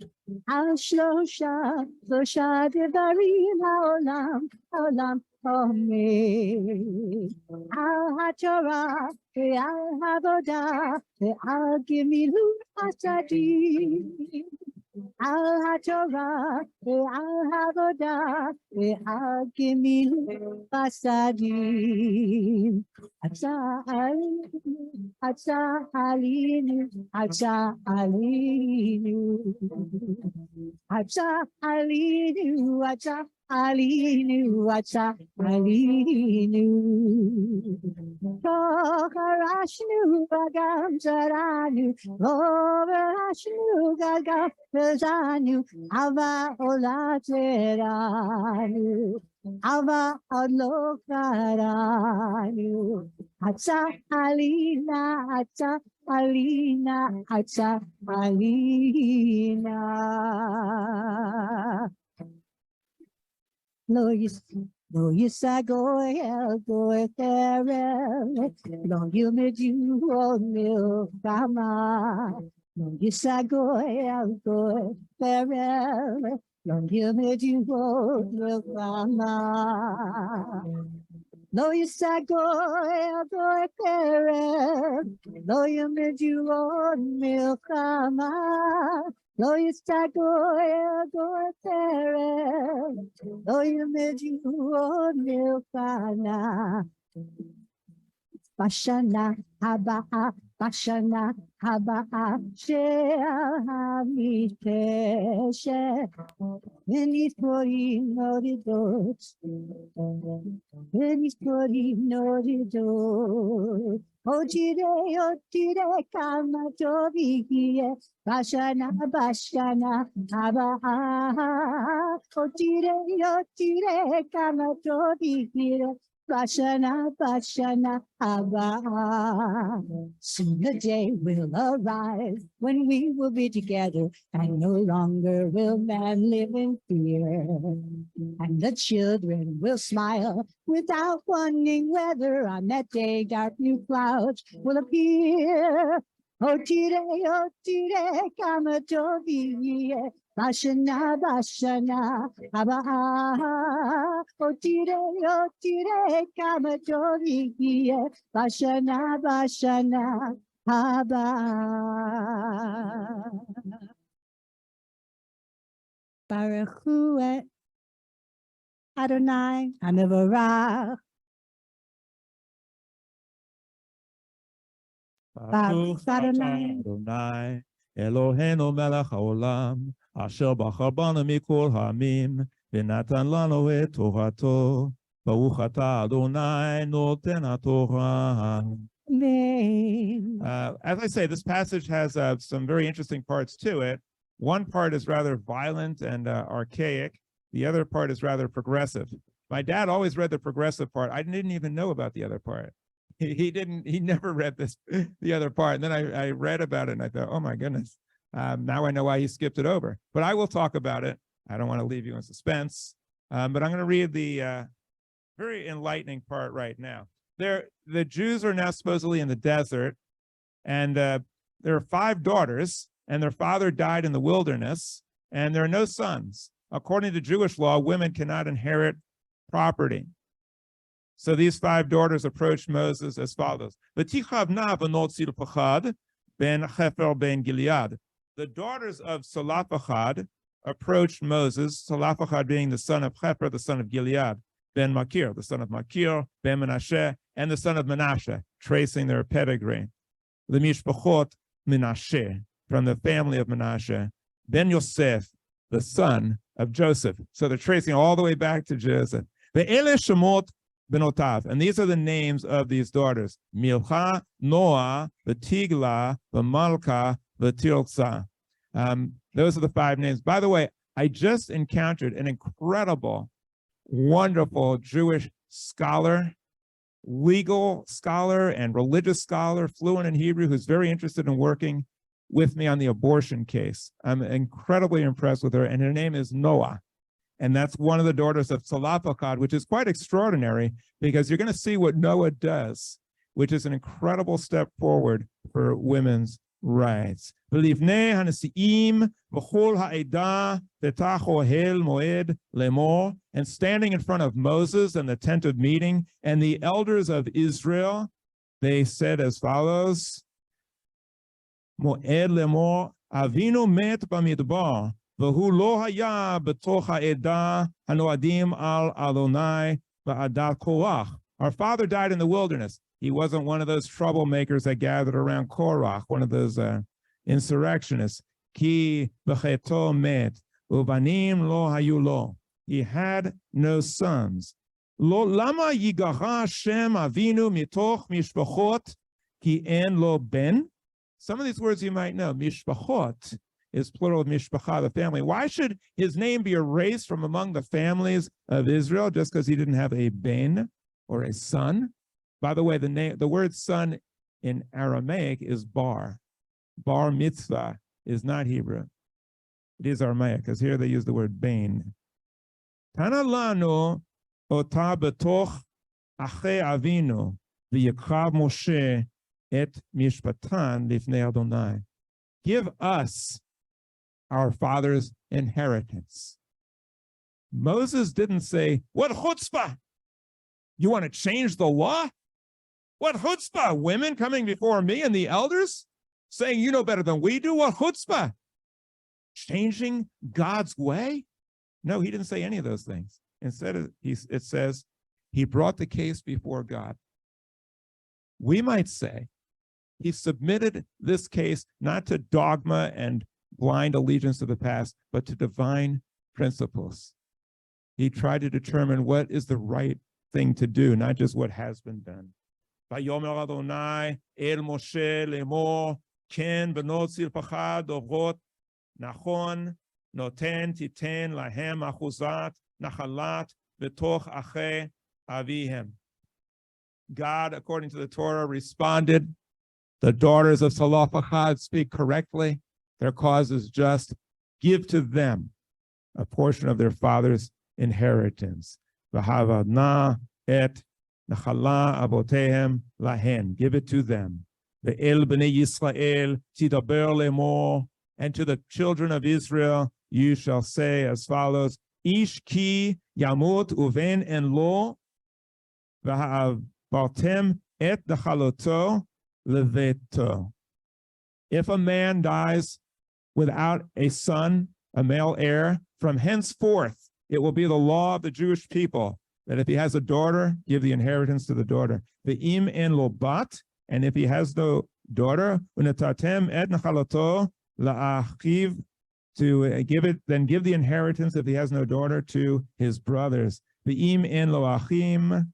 על שלושה דברים העולם אומר, על התורה ועל העבודה ועל גמילות חסדים, על התורה ועל העבודה ועל גמילות חסדים. Tokarashnu bagam zaranu, Lovarashnu gagam zanu, Ava olateranu, Ava olokaranu, Hatsa alina, Alina, Atza, Alina. Lo yisa goyel goy terel, lo yumedu o milkama. Lo yisa goyel goy terel, lo yumedu o milkama. Lo yisa goyel goy terel, lo yumedu o milkama. Lo yisa goyel goy terel, lo yumedu o milkana. Bashana Haba'a, Bashana Haba'a, She'al HaMikeshe, V'nitporim noridot, V'nitporim noridot, Otire kama tovigie, Bashana Haba'a, Otire kama tovigie, Bashana Haba. Soon the day will arrive when we will be together, and no longer will man live in fear. And the children will smile without wondering whether on that day dark new clouds will appear. Otire kama tovi. Bashana Haba. Otire kama tovi. Bashana Haba. Baruch Hu Adonai Hamevorach. Baruch atah Adonai Eloheinu melech haolam asher bachar banu mikol ha'amim v'natan lanu et torato. Baruch atah Adonai noten haTorah. Amen. As I say, this passage has some very interesting parts to it. One part is rather violent and archaic. The other part is rather progressive. My dad always read the progressive part. I didn't even know about the other part. He never read the other part. And then I read about it and I thought, oh my goodness, now I know why he skipped it over. But I will talk about it. I don't want to leave you in suspense. But I'm going to read the very enlightening part right now. The Jews are now supposedly in the desert, and there are 5 daughters, and their father died in the wilderness, and there are no sons. According to Jewish law, women cannot inherit property. So these 5 daughters approached Moses as follows. The daughters of Tzelofchad approached Moses, Tzelofchad being the son of Hefer, the son of Gilead, ben Makir, the son of Makir, ben Menashe, and the son of Menashe, tracing their pedigree. The Mishpachot Menashe, from the family of Menashe, ben Yosef, the son of Joseph. So they're tracing all the way back to Joseph. The Ele Shemot Benotav, and these are the names of these daughters: Milcha, Noah, the Tigla, the Malka, the Tirza. Those are the 5 names. By the way, I just encountered an incredible, wonderful Jewish scholar, legal scholar and religious scholar, fluent in Hebrew, who's very interested in working with me on the abortion case. I'm incredibly impressed with her, and her name is Noah. And that's one of the daughters of Tzelofchad, which is quite extraordinary because you're going to see what Noah does, which is an incredible step forward for women's rights. And standing in front of Moses and the tent of meeting and the elders of Israel, they said as follows: Moed lemor, Avinu met bamidbar. Our father died in the wilderness. He wasn't one of those troublemakers that gathered around Korach, one of those insurrectionists. Ki b'cheto met, uvanim lo hayu lo. He had no sons. Lo lama yigaha Shem Avinu mitoch mishpachot ki en lo ben. Some of these words you might know. Mishpachot is plural of mishpacha, the family. Why should his name be erased from among the families of Israel just because he didn't have a ben or a son? By the way, the word son in Aramaic is bar. Bar mitzvah is not Hebrew. It is Aramaic, because here they use the word bain. Tana lanu ota betoch achei avinu v'yikra Moshe et mishpatan lifnei Adonai. Give us our father's inheritance. Moses didn't say, what chutzpah? You want to change the law? What chutzpah? Women coming before me and the elders saying, you know better than we do? What chutzpah? Changing God's way? No, he didn't say any of those things. Instead, it says he brought the case before God. We might say he submitted this case not to dogma and blind allegiance to the past, but to divine principles. He tried to determine what is the right thing to do, not just what has been done. Vayomer Adonai el Moshe lemor ken benot Tzelofchad dovot nachon noten titen lahem achuzat nachalat betoch achei avihem. God, according to the Torah, responded, the daughters of Tzelofchad speak correctly. Their cause is just. Give to them a portion of their father's inheritance. V'havadna et nachala avotehem lahen. Give it to them. Ve'el b'nei Yisrael tidaber lemor. And to the children of Israel you shall say as follows: Ish ki yamut uven en lo v'ha'avartem et nachaloto leveto. If a man dies without a son, a male heir, from henceforth it will be the law of the Jewish people that if he has a daughter, give the inheritance to the daughter. Ve'im en lo bat, and if he has no daughter, unetatem et nachaloto la'achiv, to give it, then give the inheritance if he has no daughter to his brothers. Ve'im en lo achim,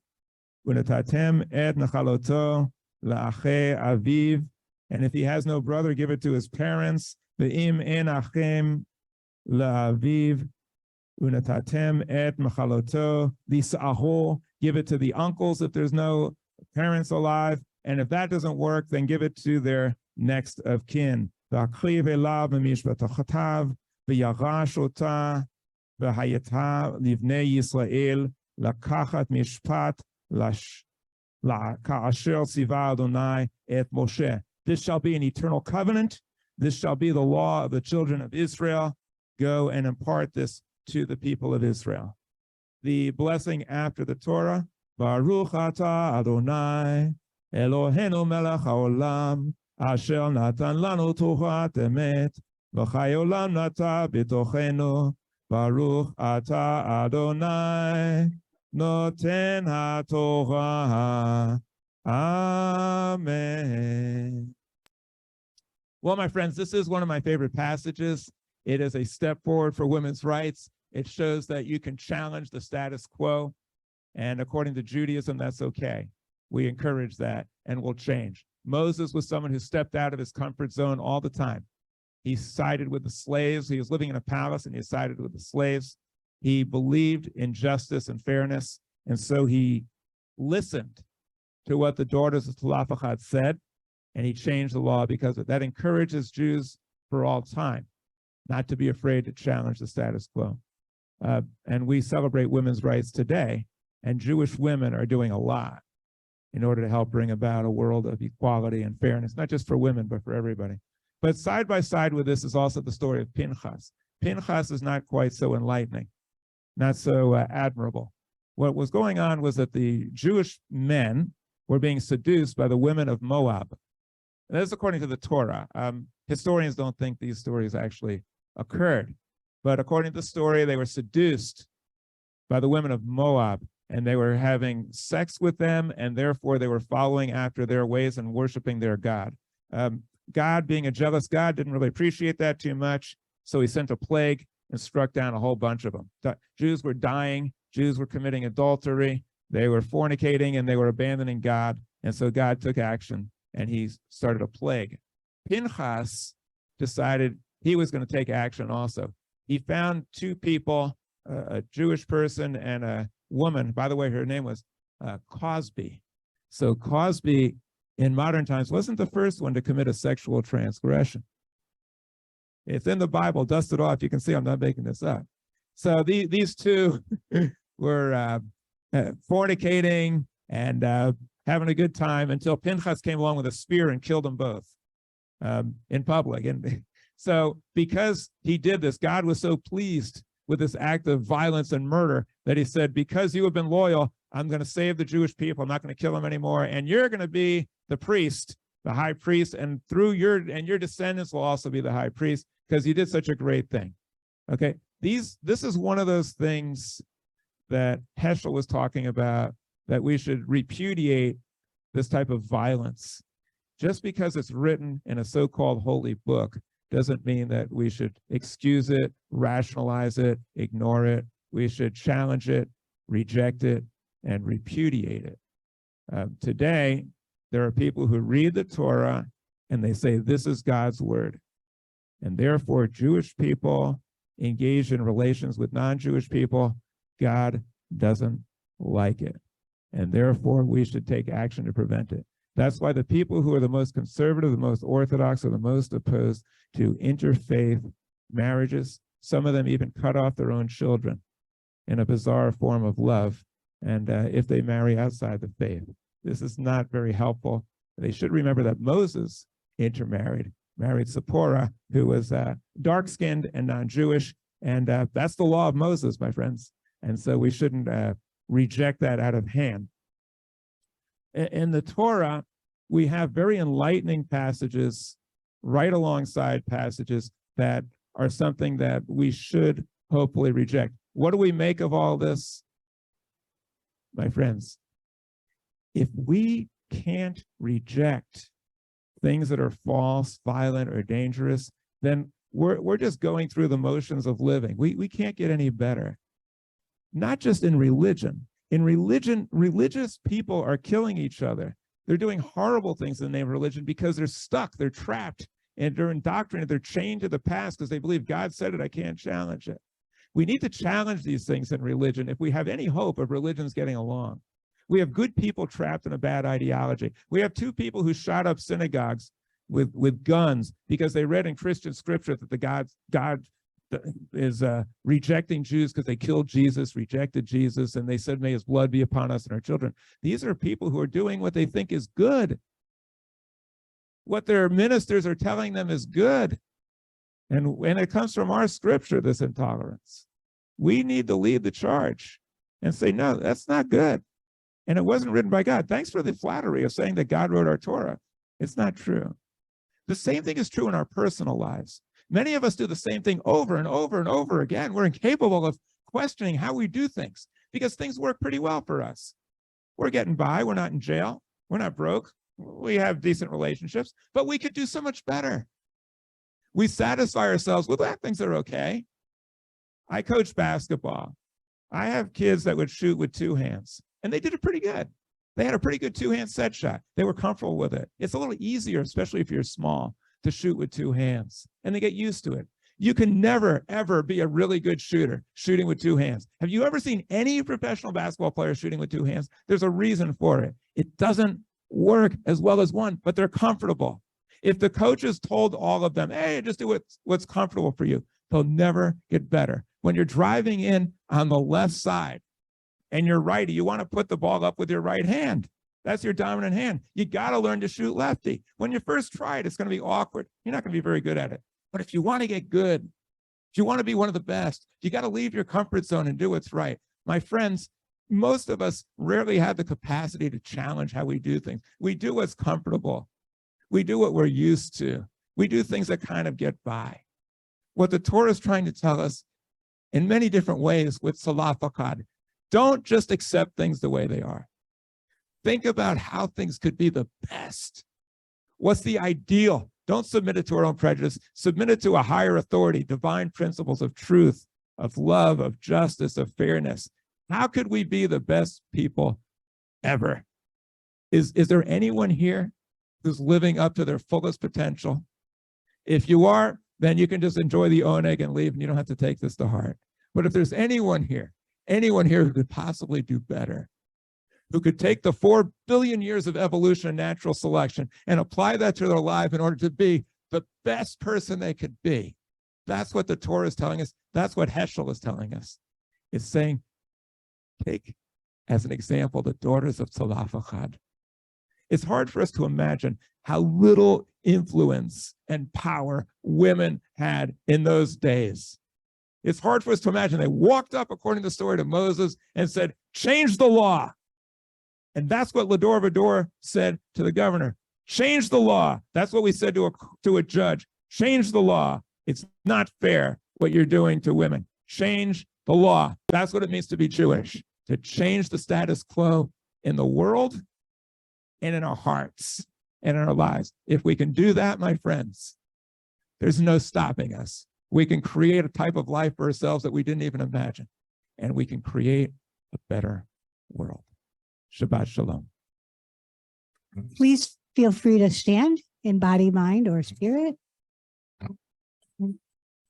unetatem et nachaloto la'achei aviv, and if he has no brother, give it to his parents. Ve'im en achim la'aviv, unatatem et machaloto lisa'aho, give it to the uncles if there's no parents alive. And if that doesn't work, then give it to their next of kin. V'akriv elav mishpatochatav v'yarash ota v'hayata livnei Yisrael lakachat mishpat ka'asher tziva Adonai et Moshe. This shall be an eternal covenant. This shall be the law of the children of Israel. Go and impart this to the people of Israel. The blessing after the Torah: Baruch atah Adonai Eloheinu melech haolam asher natan lanu torat emet v'chai olam nata b'tochenu. Baruch atah Adonai noten haTorah. Amen. Well, my friends, this is one of my favorite passages. It is a step forward for women's rights. It shows that you can challenge the status quo. And according to Judaism, that's okay. We encourage that and will change. Moses was someone who stepped out of his comfort zone all the time. He sided with the slaves. He was living in a palace and he sided with the slaves. He believed in justice and fairness. And so he listened to what the daughters of Tzelofchad said, and he changed the law because of that. Encourages Jews for all time not to be afraid to challenge the status quo. And we celebrate women's rights today, and Jewish women are doing a lot in order to help bring about a world of equality and fairness, not just for women, but for everybody. But side by side with this is also the story of Pinchas. Pinchas is not quite so enlightening, not so admirable. What was going on was that the Jewish men were being seduced by the women of Moab. And that's according to the Torah. Historians don't think these stories actually occurred. But according to the story, they were seduced by the women of Moab, and they were having sex with them, and therefore they were following after their ways and worshiping their God. God, being a jealous God, didn't really appreciate that too much, so he sent a plague and struck down a whole bunch of them. Jews were dying, Jews were committing adultery, they were fornicating, and they were abandoning God, and so God took action, and he started a plague. Pinchas decided he was going to take action also. He found two people, a Jewish person and a woman. By the way, her name was Cosby. So Cosby in modern times, wasn't the first one to commit a sexual transgression. It's in the Bible, dust it off. You can see I'm not making this up. So these two were fornicating and having a good time until Pinchas came along with a spear and killed them both in public. And so because he did this, God was so pleased with this act of violence and murder that he said, because you have been loyal, I'm going to save the Jewish people. I'm not going to kill them anymore. And you're going to be the priest, the high priest, and through your descendants will also be the high priest because you did such a great thing. Okay, this is one of those things that Heschel was talking about, that we should repudiate this type of violence. Just because it's written in a so-called holy book doesn't mean that we should excuse it, rationalize it, ignore it. We should challenge it, reject it, and repudiate it. Today, there are people who read the Torah and they say, this is God's word. And therefore, Jewish people engage in relations with non-Jewish people. God doesn't like it. And therefore, we should take action to prevent it. That's why the people who are the most conservative, the most orthodox, are the most opposed to interfaith marriages. Some of them even cut off their own children in a bizarre form of love. And if they marry outside the faith, this is not very helpful. They should remember that Moses intermarried, married Zipporah, who was dark-skinned and non-Jewish. And that's the law of Moses, my friends. And so we shouldn't reject that out of hand. In the Torah, we have very enlightening passages right alongside passages that are something that we should hopefully reject. What do we make of all this? My friends, if we can't reject things that are false, violent, or dangerous, then we're just going through the motions of living. We can't get any better. Not just in religion. In religion, religious people are killing each other. They're doing horrible things in the name of religion because they're stuck, they're trapped, and they're indoctrinated, they're chained to the past because they believe God said it, I can't challenge it. We need to challenge these things in religion if we have any hope of religions getting along. We have good people trapped in a bad ideology. We have two people who shot up synagogues with guns because they read in Christian scripture that God is rejecting Jews because they killed Jesus, rejected Jesus, and they said, may his blood be upon us and our children. These are people who are doing what they think is good. What their ministers are telling them is good. And when it comes from our scripture, this intolerance, we need to lead the charge and say, no, that's not good. And it wasn't written by God. Thanks for the flattery of saying that God wrote our Torah. It's not true. The same thing is true in our personal lives. Many of us do the same thing over and over and over again. We're incapable of questioning how we do things because things work pretty well for us. We're getting by. We're not in jail. We're not broke. We have decent relationships, but we could do so much better. We satisfy ourselves with that. Things are okay. I coach basketball. I have kids that would shoot with two hands, and they did it pretty good. They had a pretty good two-hand set shot. They were comfortable with it. It's a little easier, especially if you're small, to shoot with two hands, and they get used to it. You can never, ever be a really good shooter shooting with two hands. Have you ever seen any professional basketball player shooting with two hands? There's a reason for it. It doesn't work as well as one, but they're comfortable. If the coaches told all of them, hey, just do what's comfortable for you, they'll never get better. When you're driving in on the left side and you're righty, you want to put the ball up with your right hand. That's your dominant hand. You got to learn to shoot lefty. When you first try it, it's going to be awkward. You're not going to be very good at it. But if you want to get good, if you want to be one of the best, you got to leave your comfort zone and do what's right. My friends, most of us rarely have the capacity to challenge how we do things. We do what's comfortable. We do what we're used to. We do things that kind of get by. What the Torah is trying to tell us in many different ways with Tzelofchad, don't just accept things the way they are. Think about how things could be the best. What's the ideal? Don't submit it to our own prejudice. Submit it to a higher authority, divine principles of truth, of love, of justice, of fairness. How could we be the best people ever? Is there anyone here who's living up to their fullest potential? If you are, then you can just enjoy the oneg and leave, and you don't have to take this to heart. But if there's anyone here who could possibly do better, who could take the 4 billion years of evolution and natural selection and apply that to their life in order to be the best person they could be. That's what the Torah is telling us. That's what Heschel is telling us. It's saying, take as an example the daughters of Tzelofchad. It's hard for us to imagine how little influence and power women had in those days. It's hard for us to imagine they walked up, according to the story, to Moses and said, change the law. And that's what Va-Dor said to the governor. Change the law. That's what we said to a judge. Change the law. It's not fair what you're doing to women. Change the law. That's what it means to be Jewish, to change the status quo in the world and in our hearts and in our lives. If we can do that, my friends, there's no stopping us. We can create a type of life for ourselves that we didn't even imagine, and we can create a better world. Shabbat Shalom. Please feel free to stand in body, mind, or spirit.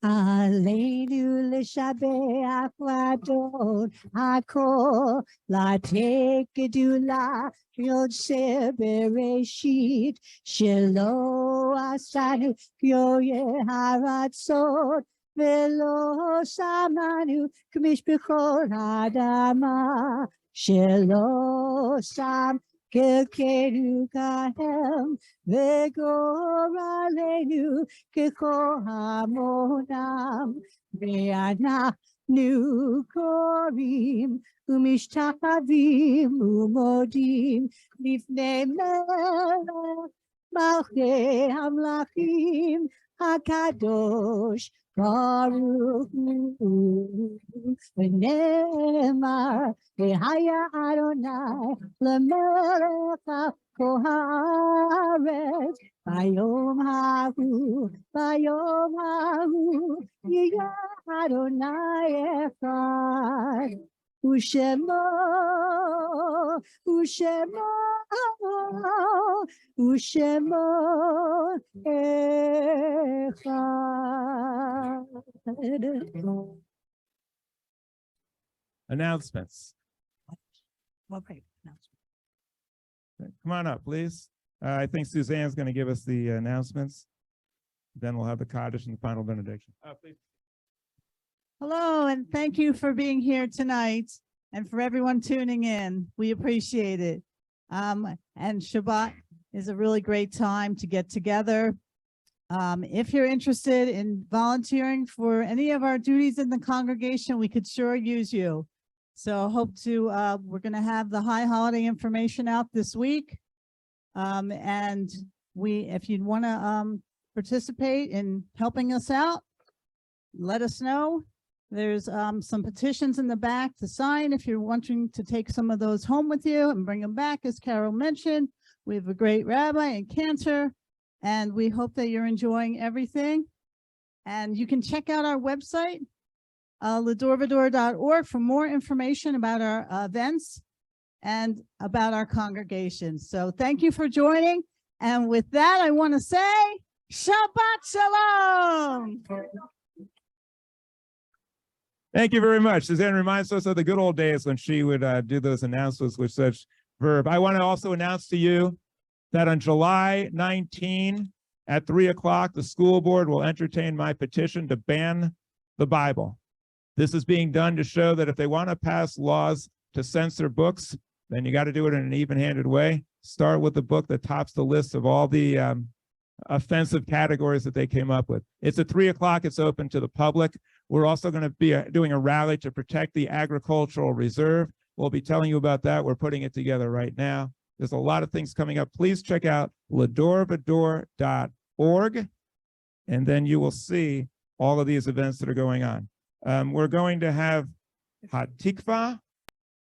Aleinu l'shabeach v'adon hakol latek gedula yodse bereshit shelo asanu yoye haratzot velo samanu k'mishpechot hadama shelo sam kekenu kahem v'goralenu kekohamonam ve'anachnu korim umishtachavim umodim lifnei melech malchei hamlachim hakadosh baruch hu v'nemar ve'haya Adonai lemelech kol haaretz bayom hahu yiyeh Adonai echad u'shemo echad. Announcements. Well, great. announcement. Come on up, please. I think Suzanne's going to give us the announcements. Then we'll have the Kaddish and the final benediction. Please. Hello, and thank you for being here tonight and for everyone tuning in. We appreciate it. And Shabbat is a really great time to get together. If you're interested in volunteering for any of our duties in the congregation, we could sure use you. So hope to, we're going to have the high holiday information out this week. And if you'd want to participate in helping us out, let us know. There's some petitions in the back to sign if you're wanting to take some of those home with you and bring them back. As Carol mentioned, we have a great rabbi in Cantor, and we hope that you're enjoying everything. And you can check out our website, ledorvador.org, for more information about our events and about our congregation. So thank you for joining. And with that, I want to say Shabbat Shalom. Thank you very much. Suzanne reminds us of the good old days when she would do those announcements with such verb. I want to also announce to you that on July 19 at 3 o'clock, the school board will entertain my petition to ban the Bible. This is being done to show that if they want to pass laws to censor books, then you got to do it in an even-handed way. Start with the book that tops the list of all the offensive categories that they came up with. It's at 3 o'clock. It's open to the public. We're also going to be doing a rally to protect the agricultural reserve. We'll be telling you about that. We're putting it together right now. There's a lot of things coming up. Please check out ledorvador.org, and then you will see all of these events that are going on. We're going to have Hatikva,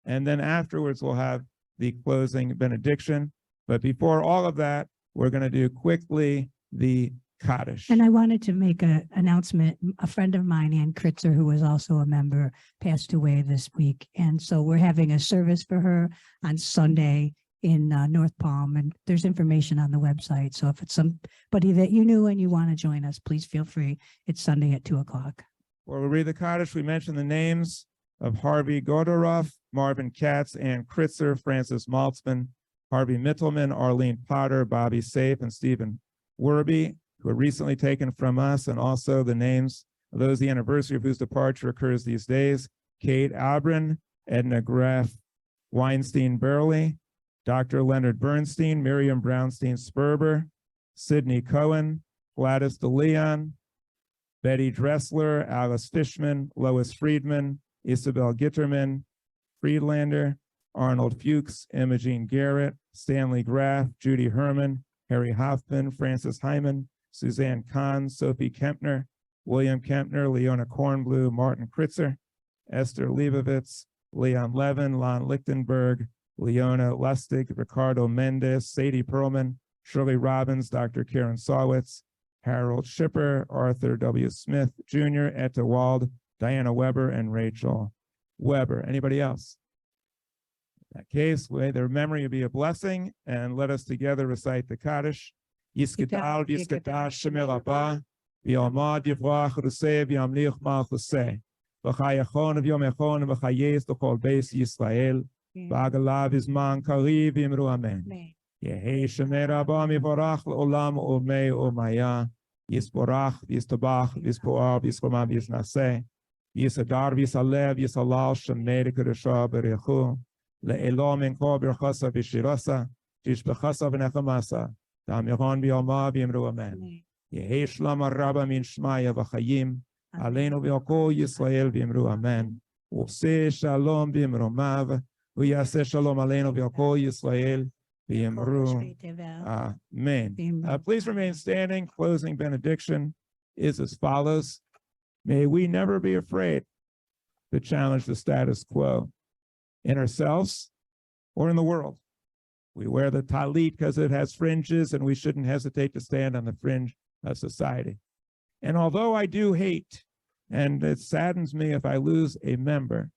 and then afterwards we'll have the closing benediction. But before all of that, we're going to do quickly the Kaddish. And I wanted to make an announcement. A friend of mine, Ann Kritzer, who was also a member, passed away this week. And so we're having a service for her on Sunday in North Palm. And there's information on the website. So if it's somebody that you knew and you want to join us, please feel free. It's Sunday at 2 o'clock. Well, we'll read the Kaddish. We mentioned the names of Harvey Godoroff, Marvin Katz, Ann Kritzer, Francis Maltzman, Harvey Mittelman, Arlene Potter, Bobby Safe, and Stephen Werby, who were recently taken from us, and also the names of those the anniversary of whose departure occurs these days: Kate Abrin, Edna Graf Weinstein Burley, Dr. Leonard Bernstein, Miriam Brownstein Sperber, Sidney Cohen, Gladys DeLeon, Betty Dressler, Alice Fishman, Lois Friedman, Isabel Gitterman, Friedlander, Arnold Fuchs, Imogene Garrett, Stanley Graff, Judy Herman, Harry Hoffman, Francis Hyman, Suzanne Kahn, Sophie Kempner, William Kempner, Leona Kornblue, Martin Kritzer, Esther Leibovitz, Leon Levin, Lon Lichtenberg, Leona Lustig, Ricardo Mendez, Sadie Perlman, Shirley Robbins, Dr. Karen Sawitz, Harold Schipper, Arthur W. Smith Jr., Etta Wald, Diana Weber, and Rachel Weber. Anybody else? In that case, may their memory be a blessing, and let us together recite the Kaddish. Yiskadal, Yiskadash, Shemel Abba, V'yomad Yivrach, Ruseh, V'yamlich Malchuseh, V'chayachon, V'yomechon, V'chayez, L'chol Beis Yisrael, V'agalav Izman Kari, V'yimru Amen. Yehi Shemer Abba, Mivorach, L'olam, Umei, Umaya, Yisborach, Yistabach, Yispoar, Yisroma, Yisnaseh, Yisadar, Yisalev, Yisalal, Shemer, Kedusha, Berechu, Le'elam Enko, Berchasa, V'shirasa, Tishbechasa, V'nechamasa, Ta'amichon, V'yoma, V'yimru Amen. Yehi Shlam Rabba Min Shmaya V'chayim, Aleinu V'yoko Yisrael V'yimru Amen. U'seh Shalom V'yimromav, U'yaseh Shalom Aleinu V'yoko Yisrael V'yimru Amen. Please remain standing. Closing benediction is as follows. May we never be afraid to challenge the status quo in ourselves or in the world. We wear the talit because it has fringes, and we shouldn't hesitate to stand on the fringe of society. And although I do hate, and it saddens me if I lose a member,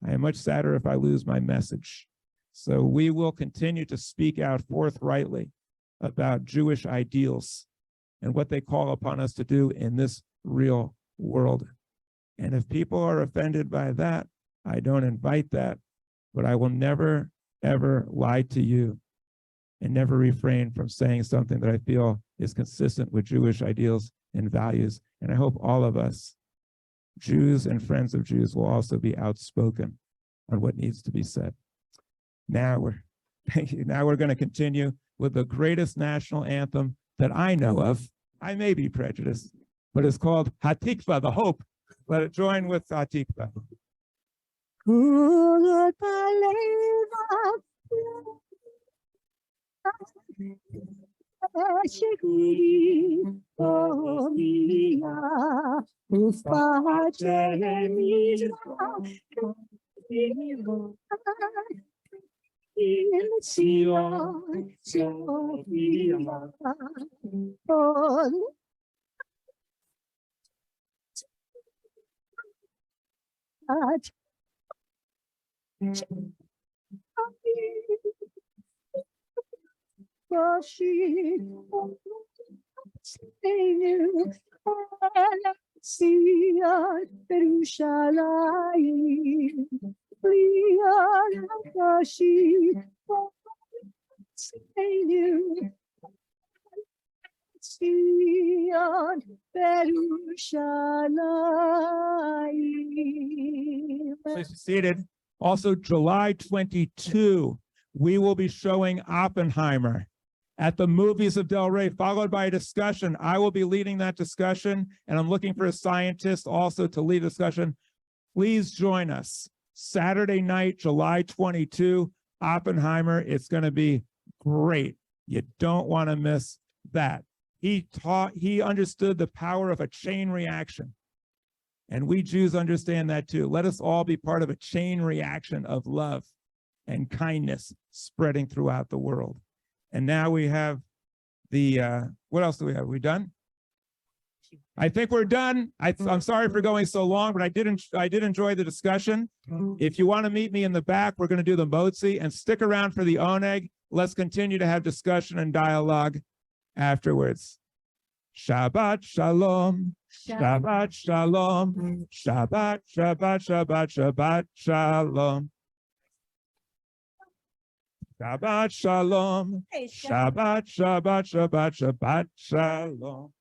I am much sadder if I lose my message. So we will continue to speak out forthrightly about Jewish ideals and what they call upon us to do in this real world. And if people are offended by that, I don't invite that, but I will never, ever lie to you and never refrain from saying something that I feel is consistent with Jewish ideals and values. And I hope all of us, Jews and friends of Jews, will also be outspoken on what needs to be said. Now we're going to continue with the greatest national anthem that I know of. I may be prejudiced, but it's called Hatikva, the Hope. Let it join with Hatikva. Please be seated. Also, July 22, we will be showing Oppenheimer at the movies of Delray, followed by a discussion. I will be leading that discussion, and I'm looking for a scientist also to lead the discussion. Please join us. Saturday night, July 22, Oppenheimer. It's going to be great. You don't want to miss that. He understood the power of a chain reaction. And we Jews understand that too. Let us all be part of a chain reaction of love and kindness spreading throughout the world. And now we have the, what else do we have? Are we done? I think we're done. I'm sorry for going so long, but I did enjoy the discussion. If you want to meet me in the back, we're going to do the motzi, and stick around for the oneg. Let's continue to have discussion and dialogue afterwards. Shabbat Shalom. Shabbat Shalom. Shabbat, Shabbat, Shabbat, Shabbat Shalom. Shabbat Shalom. Shabbat, Shabbat, Shabbat, Shabbat Shalom.